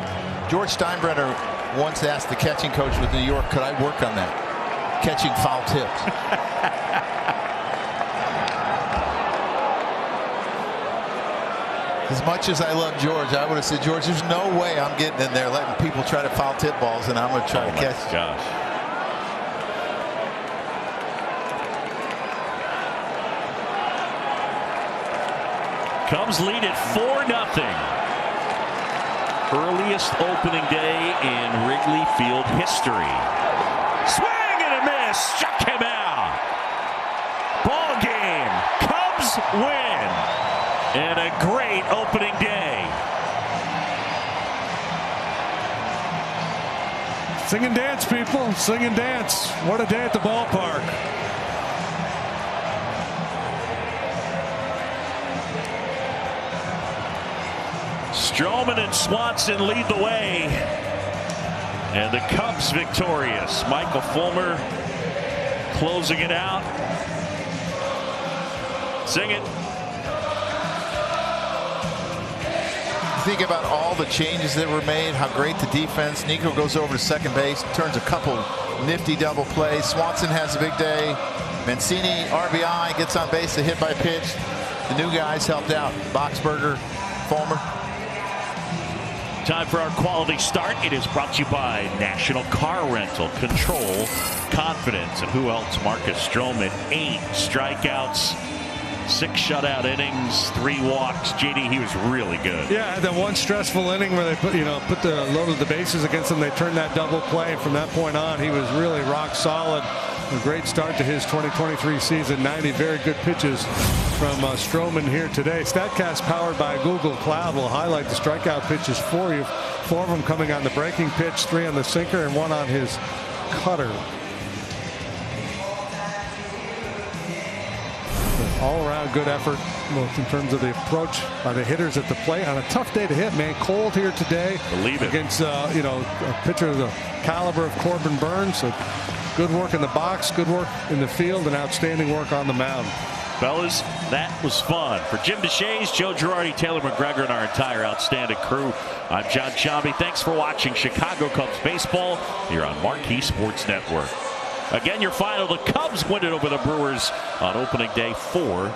George Steinbrenner once asked the catching coach with New York, could I work on that? Catching foul tips. As much as I love George, I would have said, George, there's no way I'm getting in there letting people try to foul tip balls, and I'm going to try to catch. Gosh. Cubs lead at 4-0. Earliest opening day in Wrigley Field history. Swing and a miss. Struck him out. Ball game. Cubs win. And a great opening day. Sing and dance, people. Sing and dance. What a day at the ballpark. Stroman and Swanson lead the way. And the Cubs victorious. Michael Fulmer closing it out. Sing it. Think about all the changes that were made, how great the defense. Nico goes over to second base, turns a couple nifty double plays. Swanson has a big day. Mancini, RBI, gets on base, a hit by pitch. The new guys helped out. Boxberger, Fulmer. Time for our quality start. It is brought to you by National Car Rental. Control confidence. And who else? Marcus Stroman. 8 strikeouts. 6 shutout innings, 3 walks. JD, he was really good. Yeah, that one stressful inning where they put the load of the bases against him. They turned that double play. And from that point on, he was really rock solid. A great start to his 2023 season. 90 very good pitches from Stroman here today. Statcast powered by Google Cloud will highlight the strikeout pitches for you. 4 of them coming on the breaking pitch, 3 on the sinker, and 1 on his cutter. All-around good effort, both in terms of the approach by the hitters at the plate on a tough day to hit. Man, cold here today. Believe it. Against a pitcher of the caliber of Corbin Burns. So good work in the box, good work in the field, and outstanding work on the mound. Fellas, that was fun. For Jim DeShays, Joe Girardi, Taylor McGregor, and our entire outstanding crew, I'm John Sciambi. Thanks for watching Chicago Cubs baseball here on Marquee Sports Network. Again, your final, the Cubs win it over the Brewers on opening day 4.